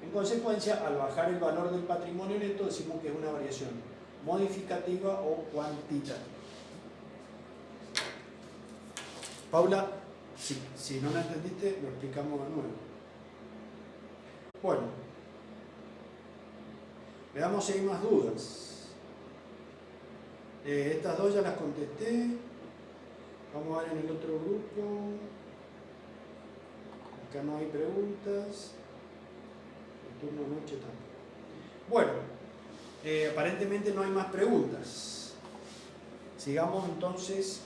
En consecuencia, al bajar el valor del patrimonio neto, decimos que es una variación modificativa o cuantitativa. Paula, si no la entendiste, lo explicamos de nuevo. Bueno, veamos si hay más dudas. Estas dos ya las contesté. Vamos a ver en el otro grupo. Acá no hay preguntas. El turno noche tampoco. Bueno, aparentemente no hay más preguntas. Sigamos entonces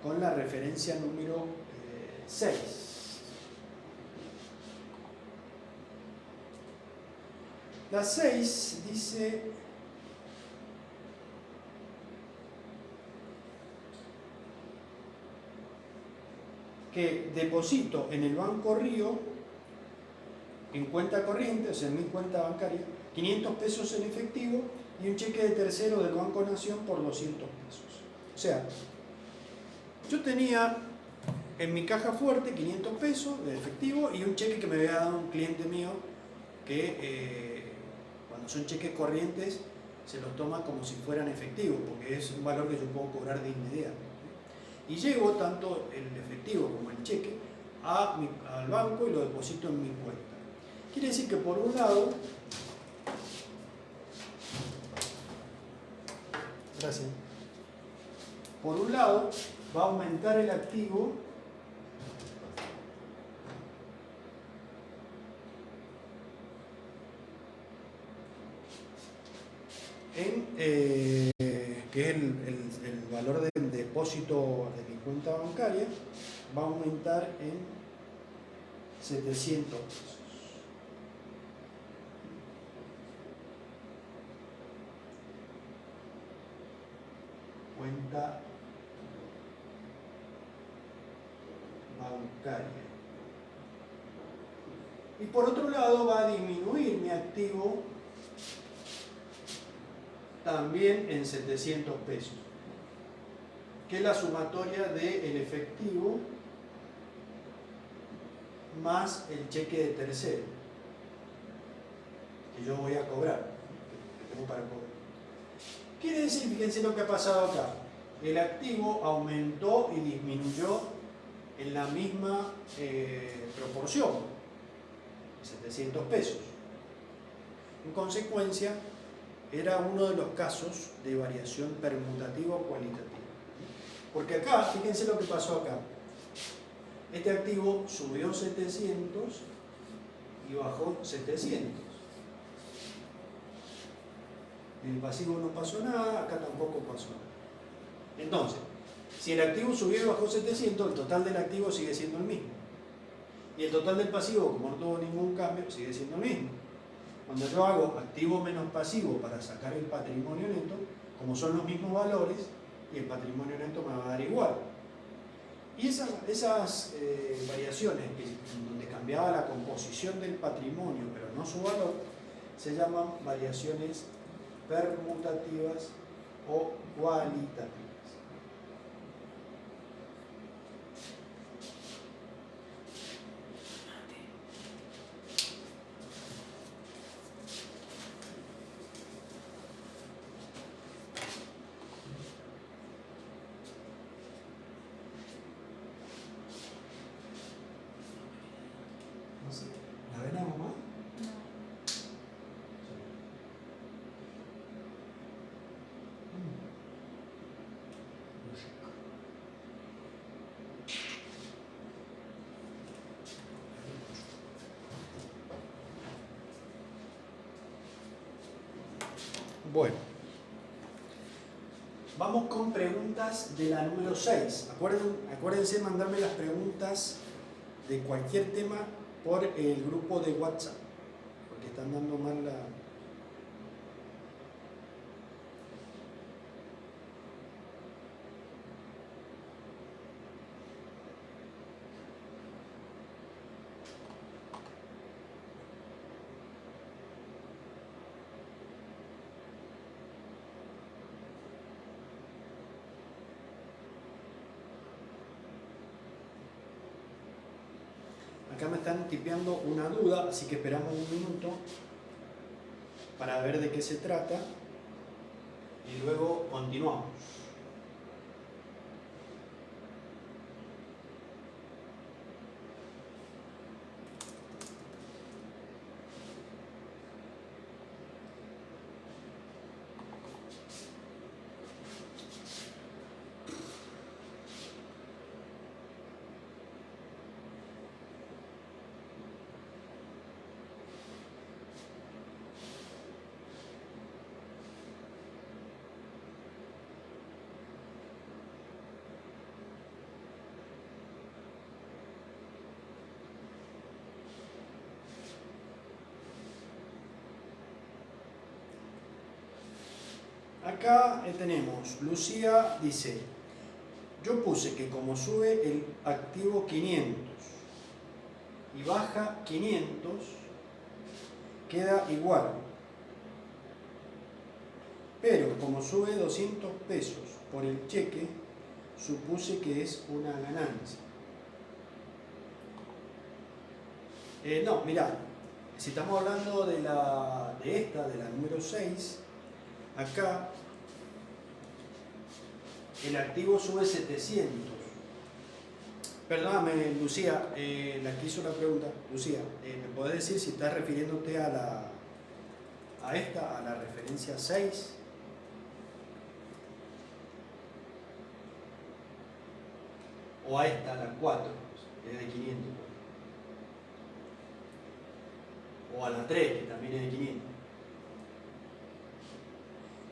con la referencia número 6. La 6 dice que deposito en el Banco Río, en cuenta corriente, o sea, en mi cuenta bancaria, 500 pesos en efectivo y un cheque de tercero del Banco Nación por 200 pesos. O sea, yo tenía en mi caja fuerte 500 pesos de efectivo y un cheque que me había dado un cliente mío que cuando son cheques corrientes se los toma como si fueran efectivos, porque es un valor que yo puedo cobrar de inmediato. Y llevo tanto el efectivo como el cheque al banco y lo deposito en mi cuenta. Quiere decir que por un lado, gracias, por un lado va a aumentar el activo que es el valor del depósito de mi cuenta bancaria, va a aumentar en 700 pesos. Cuenta bancaria. Y por otro lado va a disminuir mi activo también en 700 pesos, que es la sumatoria del efectivo más el cheque de tercero que yo voy a cobrar, que tengo para cobrar. Quiere decir, fíjense lo que ha pasado acá, el activo aumentó y disminuyó en la misma proporción, 700 pesos. En consecuencia, era uno de los casos de variación permutativa o cualitativa. Porque acá, fíjense lo que pasó acá. Este activo subió 700 y bajó 700. En el pasivo no pasó nada, acá tampoco pasó nada. Entonces, si el activo subió y bajó 700, el total del activo sigue siendo el mismo. Y el total del pasivo, como no tuvo ningún cambio, sigue siendo el mismo. Cuando yo hago activo menos pasivo para sacar el patrimonio neto, como son los mismos valores, y el patrimonio neto me va a dar igual. Y esas variaciones donde cambiaba la composición del patrimonio, pero no su valor, se llaman variaciones permutativas o cualitativas. No sé, ¿la ven a mamá? No. Bueno, vamos con preguntas de la número 6. Acuérdense de mandarme las preguntas de cualquier tema por el grupo de WhatsApp, porque están dando mal la... Acá me están tipeando una duda, así que esperamos un minuto para ver de qué se trata y luego continuamos. acá tenemos, Lucía dice, yo puse que como sube el activo 500 y baja 500, queda igual. Pero como sube 200 pesos por el cheque, supuse que es una ganancia. No, mirá, si estamos hablando de la número 6, acá el activo sube 700. Perdóname, Lucía, la que hizo la pregunta. Lucía, ¿me podés decir si estás refiriéndote a la referencia 6? O a esta, la 4, que es de 500. O a la 3, que también es de 500.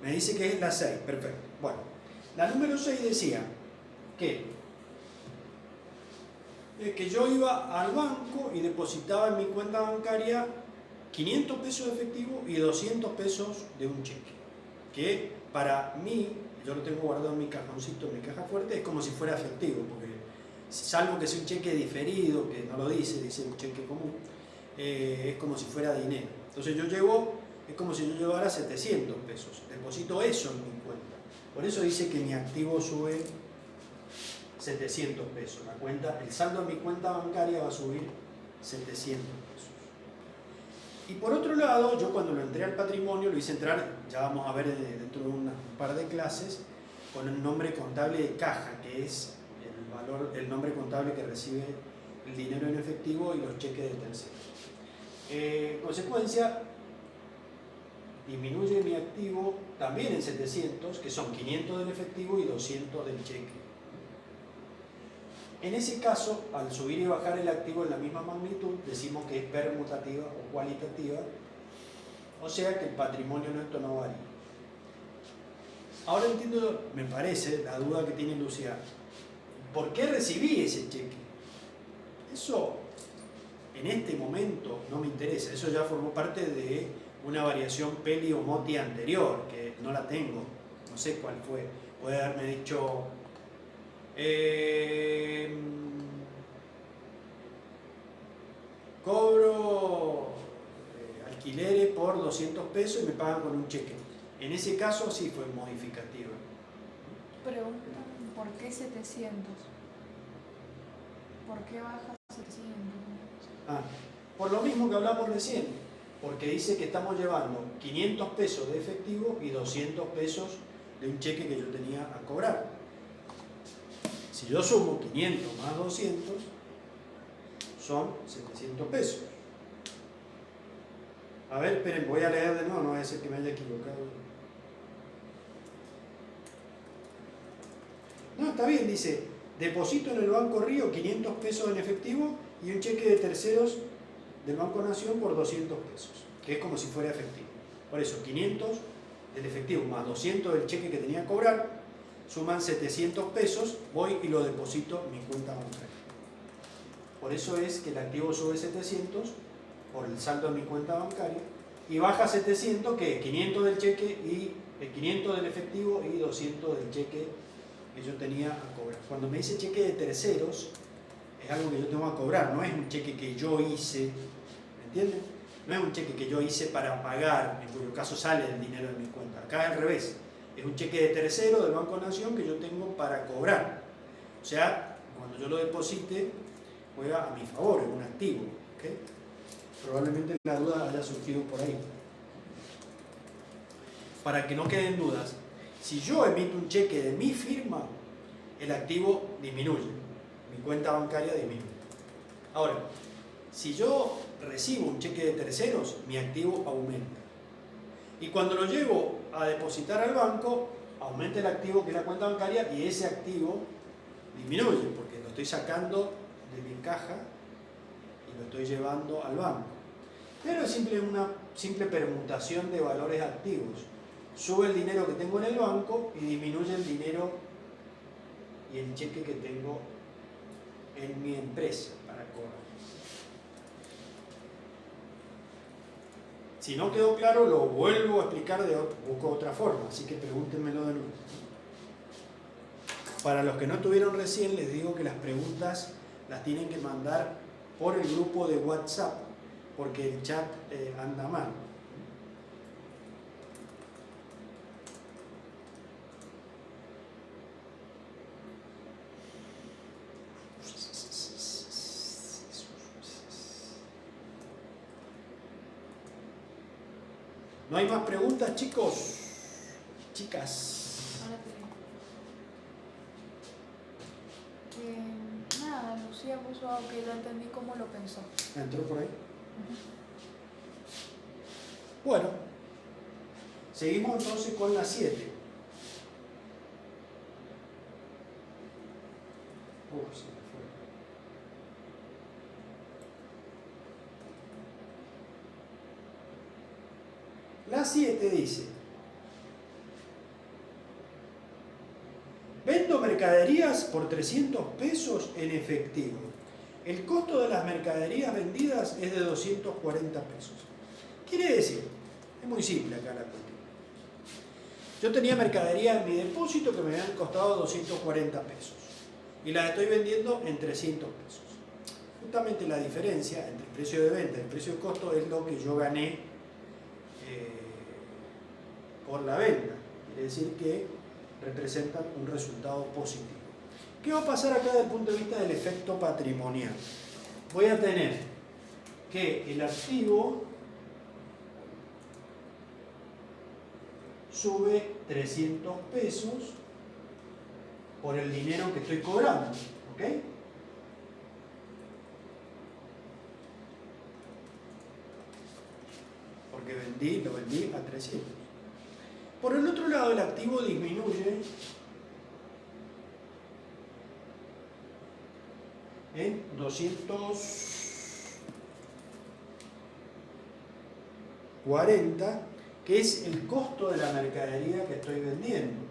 Me dice que es la 6, perfecto. Bueno, la número 6 decía que yo iba al banco y depositaba en mi cuenta bancaria 500 pesos de efectivo y 200 pesos de un cheque. Que para mí, yo lo tengo guardado en mi cajoncito, en mi caja fuerte, es como si fuera efectivo, porque salvo que sea un cheque diferido, que no lo dice un cheque común, es como si fuera dinero. Entonces yo llevo, es como si yo llevara 700 pesos, deposito eso en mi cuenta. Por eso dice que mi activo sube 700 pesos. La cuenta, el saldo de mi cuenta bancaria va a subir 700 pesos. Y por otro lado, yo cuando lo entré al patrimonio, lo hice entrar, ya vamos a ver dentro de un par de clases, con el nombre contable de caja, que es el nombre contable que recibe el dinero en efectivo y los cheques de terceros. En consecuencia, disminuye mi activo también en 700, que son 500 del efectivo y 200 del cheque. En ese caso, al subir y bajar el activo en la misma magnitud, decimos que es permutativa o cualitativa, o sea que el patrimonio neto no varía. Ahora entiendo, me parece, la duda que tiene Lucía. ¿Por qué recibí ese cheque? Eso en este momento no me interesa, eso ya formó parte de una variación Peli o Moti anterior, que no la tengo, no sé cuál fue. Puede haberme dicho, cobro alquileres por 200 pesos y me pagan con un cheque. En ese caso sí fue modificativa. Preguntan, ¿por qué 700? ¿Por qué baja 700? Por lo mismo que hablamos recién, porque dice que estamos llevando 500 pesos de efectivo y 200 pesos de un cheque que yo tenía a cobrar. Si yo sumo 500 más 200, son 700 pesos. A ver, esperen, voy a leer de nuevo, no va a ser que me haya equivocado. No, está bien, dice, deposito en el Banco Río 500 pesos en efectivo y un cheque de terceros del Banco Nación por 200 pesos, que es como si fuera efectivo. Por eso, 500 del efectivo más 200 del cheque que tenía que cobrar, suman 700 pesos, voy y lo deposito en mi cuenta bancaria. Por eso es que el activo sube 700 por el saldo de mi cuenta bancaria y baja 700, que es 500 del cheque y 500 del efectivo y 200 del cheque que yo tenía a cobrar. Cuando me dice cheque de terceros, es algo que yo tengo a cobrar, no es un cheque que yo hice, ¿me entienden? No es un cheque que yo hice para pagar, en cuyo caso sale el dinero de mi cuenta. Acá es al revés, es un cheque de tercero del Banco Nación que yo tengo para cobrar. O sea, cuando yo lo deposite, juega a mi favor, es un activo. ¿Okay? Probablemente la duda haya surgido por ahí. Para que no queden dudas, si yo emito un cheque de mi firma, el activo disminuye, mi cuenta bancaria disminuye. Ahora, si yo recibo un cheque de terceros, mi activo aumenta. Y cuando lo llevo a depositar al banco, aumenta el activo que es la cuenta bancaria y ese activo disminuye porque lo estoy sacando de mi caja y lo estoy llevando al banco. Pero es una simple permutación de valores activos. Sube el dinero que tengo en el banco y disminuye el dinero y el cheque que tengo en mi empresa para cobrar. Si no quedó claro, lo vuelvo a explicar busco otra forma, así que pregúntenmelo de nuevo. Para los que no estuvieron recién, les digo que las preguntas las tienen que mandar por el grupo de WhatsApp, porque el chat anda mal. ¿No hay más preguntas, chicos? Chicas. Ahora te digo. Nada, Lucía puso que lo entendí como lo pensó. ¿Entró por ahí? Bueno, seguimos entonces con la 7. Se me fue. La 7 dice: vendo mercaderías por 300 pesos en efectivo. El costo de las mercaderías vendidas es de 240 pesos. Quiere decir, es muy simple acá la cuestión. Yo tenía mercadería en mi depósito que me habían costado 240 pesos y las estoy vendiendo en 300 pesos. Justamente la diferencia entre el precio de venta y el precio de costo es lo que yo gané por la venta. Quiere decir que representan un resultado positivo. ¿Qué va a pasar acá desde el punto de vista del efecto patrimonial? Voy a tener que el activo sube 300 pesos por el dinero que estoy cobrando, ¿ok? Porque lo vendí a 300. Por el otro lado, el activo disminuye en 240, que es el costo de la mercadería que estoy vendiendo.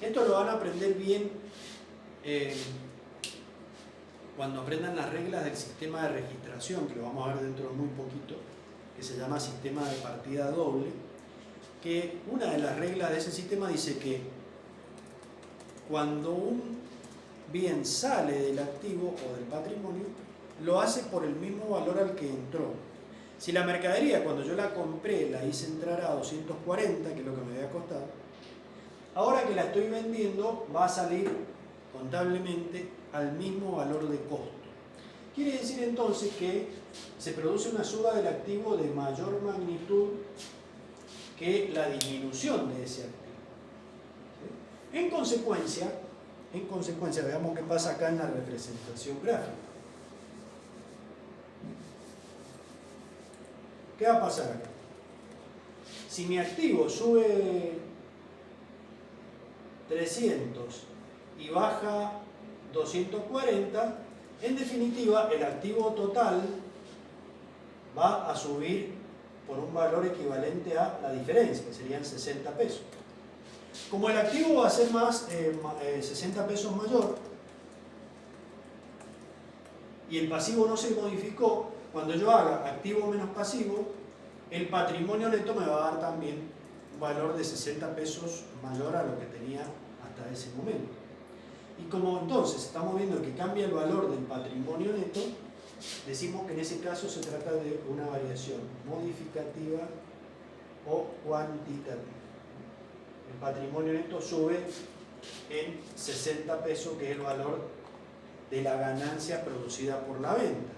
Esto lo van a aprender bien cuando aprendan las reglas del sistema de registración, que lo vamos a ver dentro de muy poquito, que se llama sistema de partida doble, que una de las reglas de ese sistema dice que cuando un bien sale del activo o del patrimonio, lo hace por el mismo valor al que entró. Si la mercadería, cuando yo la compré, la hice entrar a 240, que es lo que me había costado, ahora que la estoy vendiendo, va a salir contablemente al mismo valor de costo. Quiere decir entonces que se produce una suba del activo de mayor magnitud que la disminución de ese activo. ¿Sí? En consecuencia, veamos qué pasa acá en la representación gráfica. ¿Qué va a pasar acá? Si mi activo sube 300 y baja 240, en definitiva el activo total va a subir por un valor equivalente a la diferencia, que serían 60 pesos. Como el activo va a ser más 60 pesos mayor y el pasivo no se modificó, cuando yo haga activo menos pasivo, el patrimonio neto me va a dar también un valor de 60 pesos mayor a lo que tenía hasta ese momento. Y como entonces estamos viendo que cambia el valor del patrimonio neto, decimos que en ese caso se trata de una variación modificativa o cuantitativa. El patrimonio neto sube en 60 pesos, que es el valor de la ganancia producida por la venta.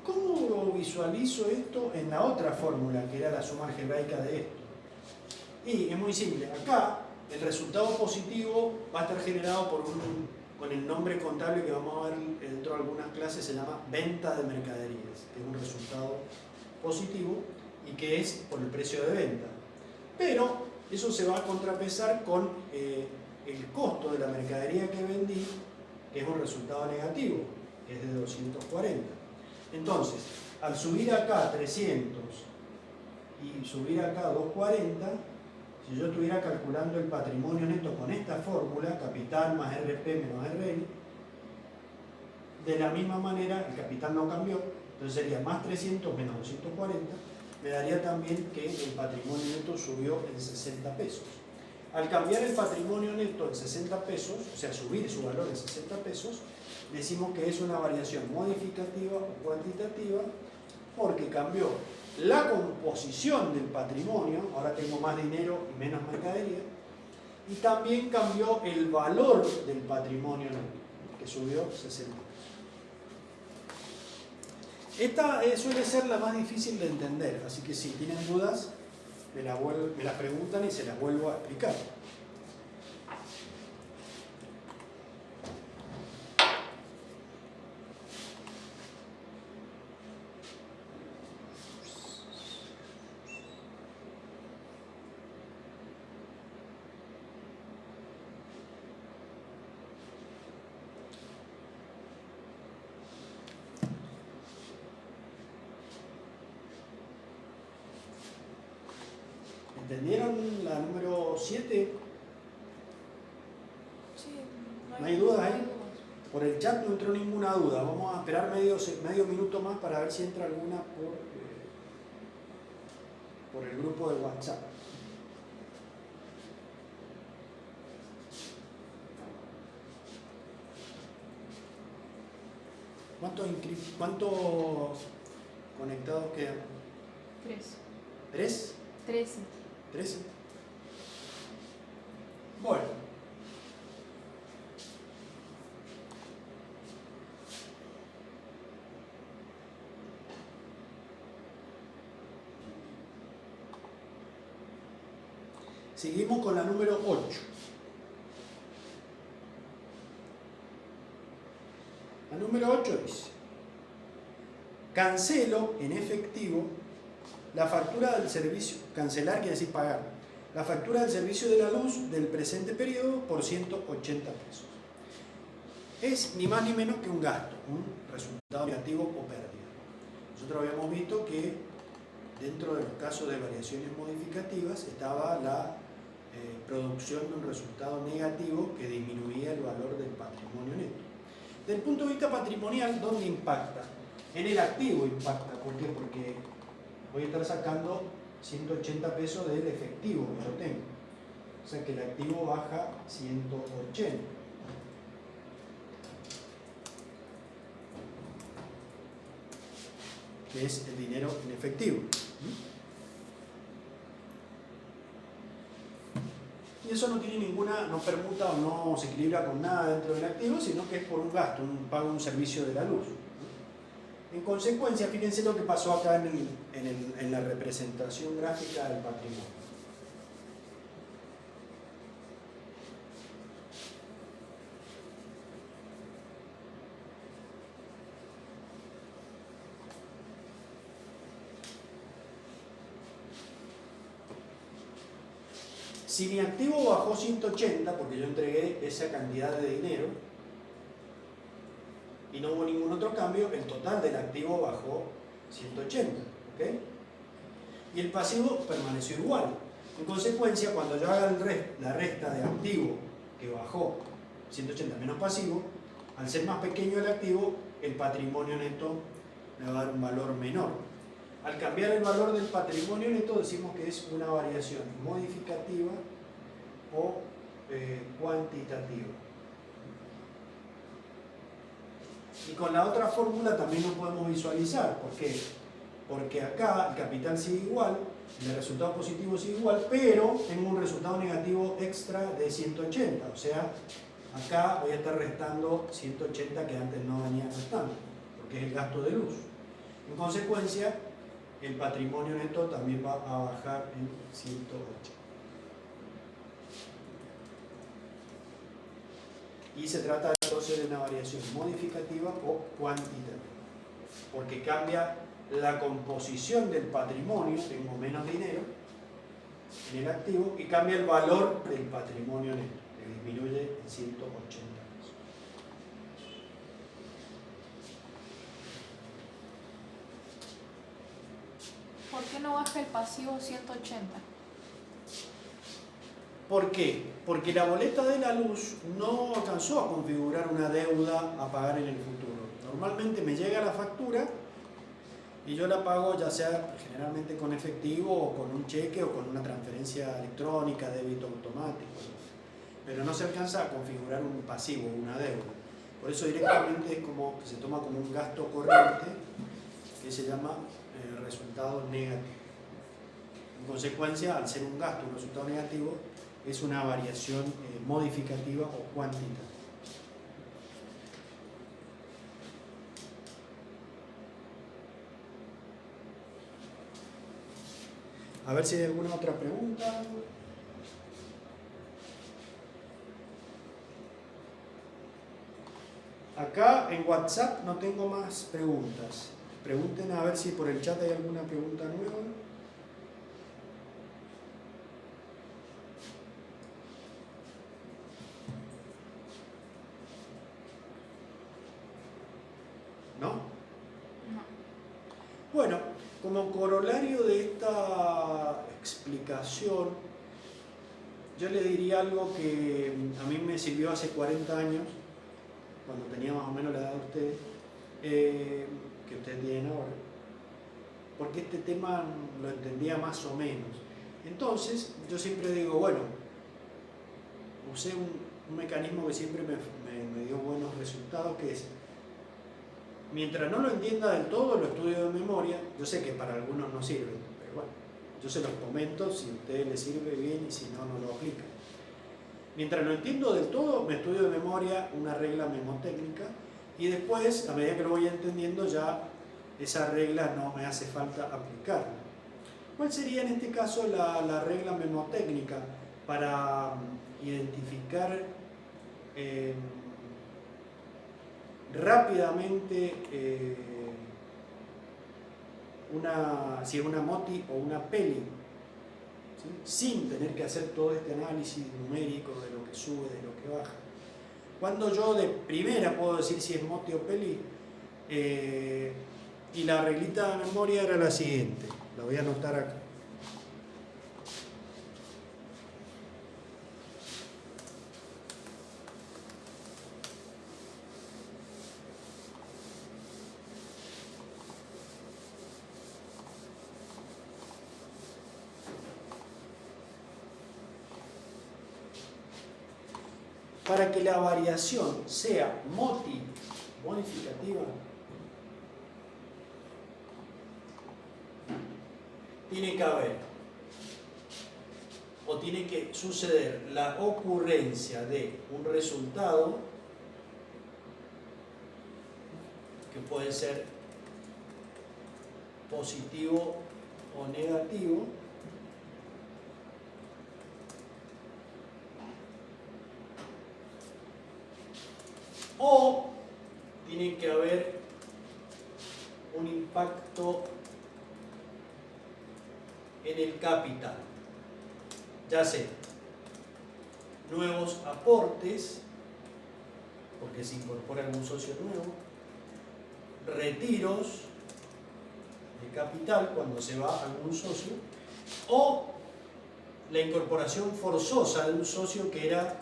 ¿Cómo visualizo esto en la otra fórmula, que era la suma algebraica de esto? Y es muy simple. Acá el resultado positivo va a estar generado con el nombre contable que vamos a ver dentro de algunas clases, se llama venta de mercaderías, que es un resultado positivo y que es por el precio de venta. Pero eso se va a contrapesar con el costo de la mercadería que vendí, que es un resultado negativo, que es de 240. Entonces, al subir acá 300 y subir acá 240, si yo estuviera calculando el patrimonio neto con esta fórmula, capital más RP menos RL, De la misma manera, el capital no cambió, entonces sería más 300 menos 240, me daría también que el patrimonio neto subió en 60 pesos. Al cambiar el patrimonio neto en 60 pesos, o sea, subir su valor en 60 pesos, decimos que es una variación modificativa o cuantitativa porque cambió la composición del patrimonio, ahora tengo más dinero y menos mercadería, y también cambió el valor del patrimonio neto, que subió 60 pesos. Esta suele ser la más difícil de entender, así que si tienen dudas, me las preguntan y se las vuelvo a explicar. ¿Entendieron la número 7? Sí, ¿No hay dudas ahí? Por el chat no entró ninguna duda. Vamos a esperar medio minuto más para ver si entra alguna por el grupo de WhatsApp. ¿Cuántos conectados quedan? 3. ¿3? 13. 13. Bueno. Seguimos con la número 8. La número 8 dice: cancelo en efectivo la factura del servicio, cancelar quiere decir pagar, la factura del servicio de la luz del presente periodo por 180 pesos. Es ni más ni menos que un gasto, un resultado negativo o pérdida. Nosotros habíamos visto que dentro de los casos de variaciones modificativas estaba la producción de un resultado negativo que disminuía el valor del patrimonio neto. Desde el punto de vista patrimonial, ¿dónde impacta? En el activo impacta. ¿Por qué? Porque voy a estar sacando 180 pesos del efectivo que yo tengo. O sea que el activo baja 180. Que es el dinero en efectivo. Y eso no tiene ninguna, no permuta o no se equilibra con nada dentro del activo, sino que es por un gasto, un pago de un servicio de la luz. En consecuencia, fíjense lo que pasó acá en la representación gráfica del patrimonio. Si mi activo bajó 180, porque yo entregué esa cantidad de dinero, y no hubo ningún otro cambio, el total del activo bajó 180, ¿ok? Y el pasivo permaneció igual. En consecuencia, cuando yo haga la resta de activo que bajó 180 menos pasivo, al ser más pequeño el activo, el patrimonio neto me va a dar un valor menor. Al cambiar el valor del patrimonio neto decimos que es una variación modificativa o cuantitativa. Y con la otra fórmula también lo podemos visualizar. ¿Por qué? Porque acá el capital sigue igual, el resultado positivo sigue igual, pero tengo un resultado negativo extra de 180. O sea, acá voy a estar restando 180 que antes no venía restando, porque es el gasto de luz. En consecuencia, el patrimonio neto también va a bajar en 180. Y se trata entonces de una variación modificativa o cuantitativa, porque cambia la composición del patrimonio, tengo menos dinero en el activo, y cambia el valor del patrimonio neto, que disminuye en 180 pesos. ¿Por qué no baja el pasivo 180? ¿Por qué? Porque la boleta de la luz no alcanzó a configurar una deuda a pagar en el futuro. Normalmente me llega la factura y yo la pago ya sea generalmente con efectivo o con un cheque o con una transferencia electrónica, débito automático, pero no se alcanza a configurar un pasivo, una deuda. Por eso directamente es como que se toma como un gasto corriente que se llama resultado negativo. En consecuencia, al ser un gasto, un resultado negativo, es una variación modificativa o cuantitativa. A ver si hay alguna otra pregunta. Acá en WhatsApp no tengo más preguntas. Pregunten a ver si por el chat hay alguna pregunta nueva. ¿No? No. Bueno, como corolario de esta explicación, yo le diría algo que a mí me sirvió hace 40 años, cuando tenía más o menos la edad de ustedes, que ustedes tienen ahora, porque este tema lo entendía más o menos. Entonces, yo siempre digo, bueno, usé un mecanismo que siempre me dio buenos resultados, que es, mientras no lo entienda del todo, lo estudio de memoria. Yo sé que para algunos no sirve, pero bueno, yo se los comento, si a ustedes les sirve bien y si no, no lo aplican. Mientras lo entiendo del todo, me estudio de memoria una regla memotécnica y después, a medida que lo voy entendiendo, ya esa regla no me hace falta aplicarla. ¿Cuál sería en este caso la regla memotécnica para identificar rápidamente si es una moti o una peli, ¿sí? Sin tener que hacer todo este análisis numérico de lo que sube, de lo que baja? Cuando yo de primera puedo decir si es moti o peli, y la reglita de memoria era la siguiente, la voy a anotar acá. Para que la variación sea modificativa, tiene que haber o tiene que suceder la ocurrencia de un resultado que puede ser positivo o negativo, o tiene que haber un impacto en el capital, ya sea nuevos aportes, porque se incorpora algún socio nuevo, retiros de capital cuando se va algún socio, o la incorporación forzosa de un socio que era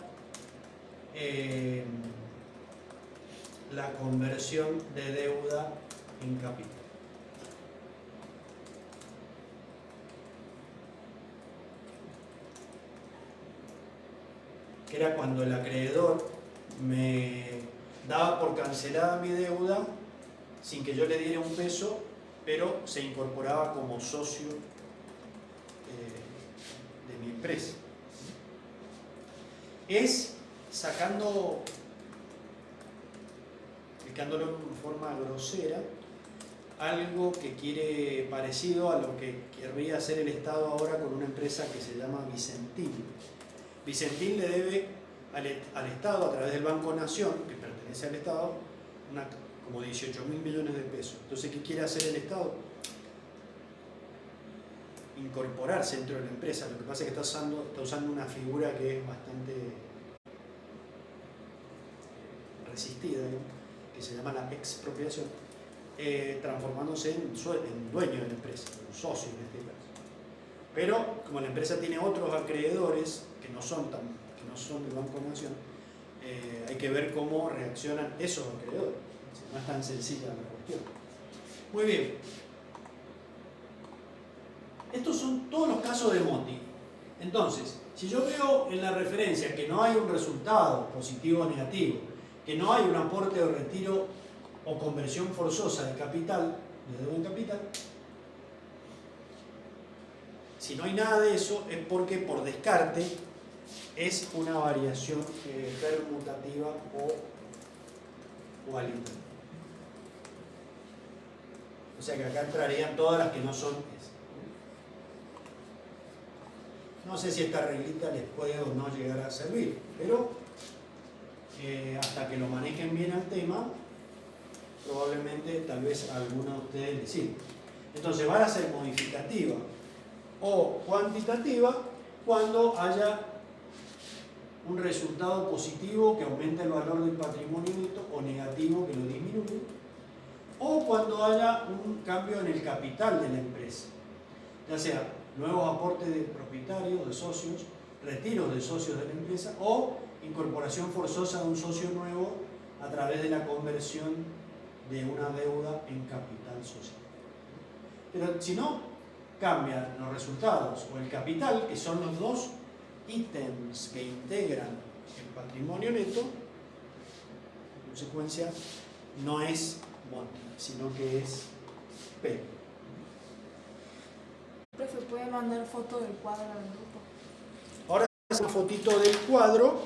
la conversión de deuda en capital. Que era cuando el acreedor me daba por cancelada mi deuda sin que yo le diera un peso, pero se incorporaba como socio de mi empresa. Es explicándolo en forma grosera, algo que quiere parecido a lo que querría hacer el Estado ahora con una empresa que se llama Vicentín. Vicentín le debe al Estado, a través del Banco Nación, que pertenece al Estado, como 18.000 millones de pesos. Entonces, ¿qué quiere hacer el Estado? Incorporarse dentro de la empresa. Lo que pasa es que está usando una figura que es bastante resistida, ¿no?, que se llama la expropiación, transformándose en dueño de la empresa, un socio en este caso. Pero como la empresa tiene otros acreedores que no son del Banco Nación, hay que ver cómo reaccionan esos acreedores. No es tan sencilla la cuestión. Muy bien. Estos son todos los casos de Monti. Entonces, si yo veo en la referencia que no hay un resultado positivo o negativo, que no hay un aporte o retiro o conversión forzosa de capital, de deuda en capital, si no hay nada de eso es porque por descarte es una variación permutativa o alícuota. O sea que acá entrarían todas las que no son esas. No sé si esta reglita les puede o no llegar a servir, pero hasta que lo manejen bien al tema, probablemente tal vez a alguno de ustedes les sirva. Entonces van a ser modificativa o cuantitativa cuando haya un resultado positivo que aumente el valor del patrimonio neto o negativo que lo disminuye, o cuando haya un cambio en el capital de la empresa, ya sea nuevos aportes de propietarios, de socios, retiros de socios de la empresa o incorporación forzosa de un socio nuevo a través de la conversión de una deuda en capital social. Pero si no cambian los resultados o el capital, que son los dos ítems que integran el patrimonio neto, en consecuencia no es Monti, sino que es P. Profe, ¿puede mandar foto del cuadro al grupo? Ahora es una fotito del cuadro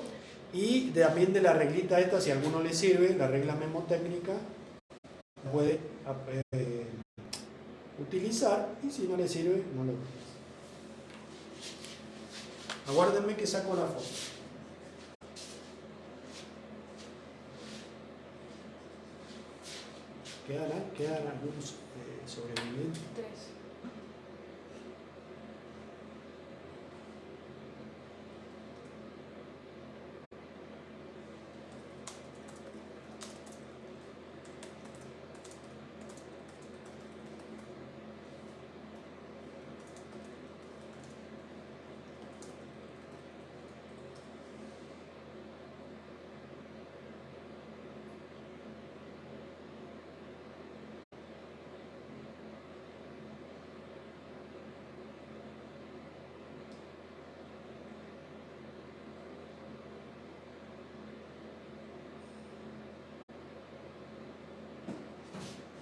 y también de la reglita esta, si a alguno le sirve, la regla memotécnica, puede utilizar, y si no le sirve, no lo utiliza. Aguárdenme que saco la foto. ¿Quedan algunos sobrevivientes? 3.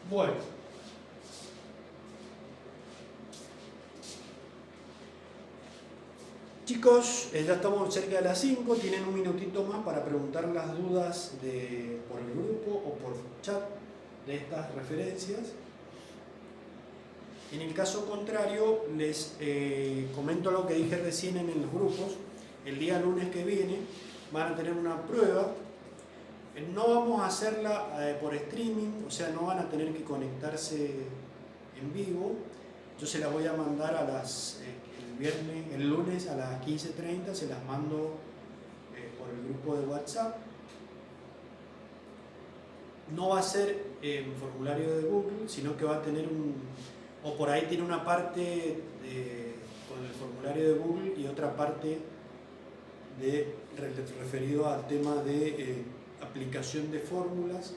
Bueno, chicos, ya estamos cerca de las 5, tienen un minutito más para preguntar las dudas por el grupo o por chat de estas referencias. En el caso contrario, les comento lo que dije recién en los grupos. El día lunes que viene van a tener una prueba. No vamos a hacerla por streaming, o sea, no van a tener que conectarse en vivo. Yo se las voy a mandar el lunes a las 15:30, se las mando por el grupo de WhatsApp. No va a ser en formulario de Google, sino que va a tener o por ahí tiene una parte con el formulario de Google y otra parte referido al tema de aplicación de fórmulas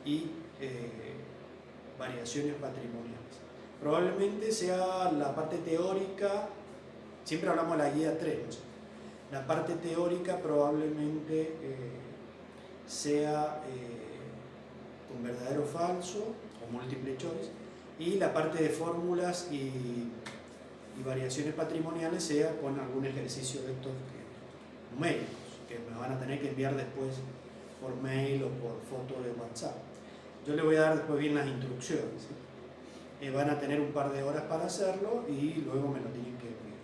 y variaciones patrimoniales. Probablemente sea la parte teórica, siempre hablamos de la guía 3, ¿no? La parte teórica probablemente sea con verdadero o falso o múltiple choice, y la parte de fórmulas y variaciones patrimoniales sea con algún ejercicio de estos numéricos que me van a tener que enviar después por mail o por foto de WhatsApp. Yo les voy a dar después bien las instrucciones, ¿sí? Van a tener un par de horas para hacerlo y luego me lo tienen que enviar.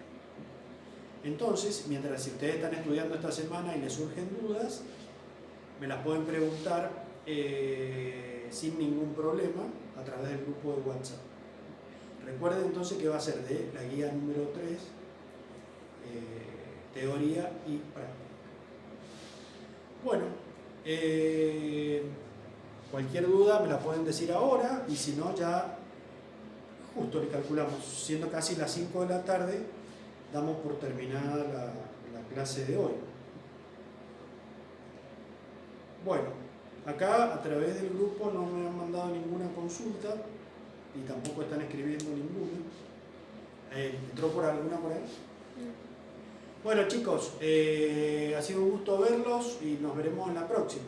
Entonces, mientras si ustedes están estudiando esta semana y les surgen dudas, me las pueden preguntar sin ningún problema a través del grupo de WhatsApp. Recuerden entonces que va a ser de la guía número 3, teoría y práctica. Bueno, cualquier duda me la pueden decir ahora, y si no, ya justo le calculamos, siendo casi las 5 de la tarde, damos por terminada la clase de hoy. Bueno, Acá a través del grupo no me han mandado ninguna consulta y tampoco están escribiendo ninguna. ¿Entró por alguna por ahí? Bueno chicos, ha sido un gusto verlos y nos veremos en la próxima.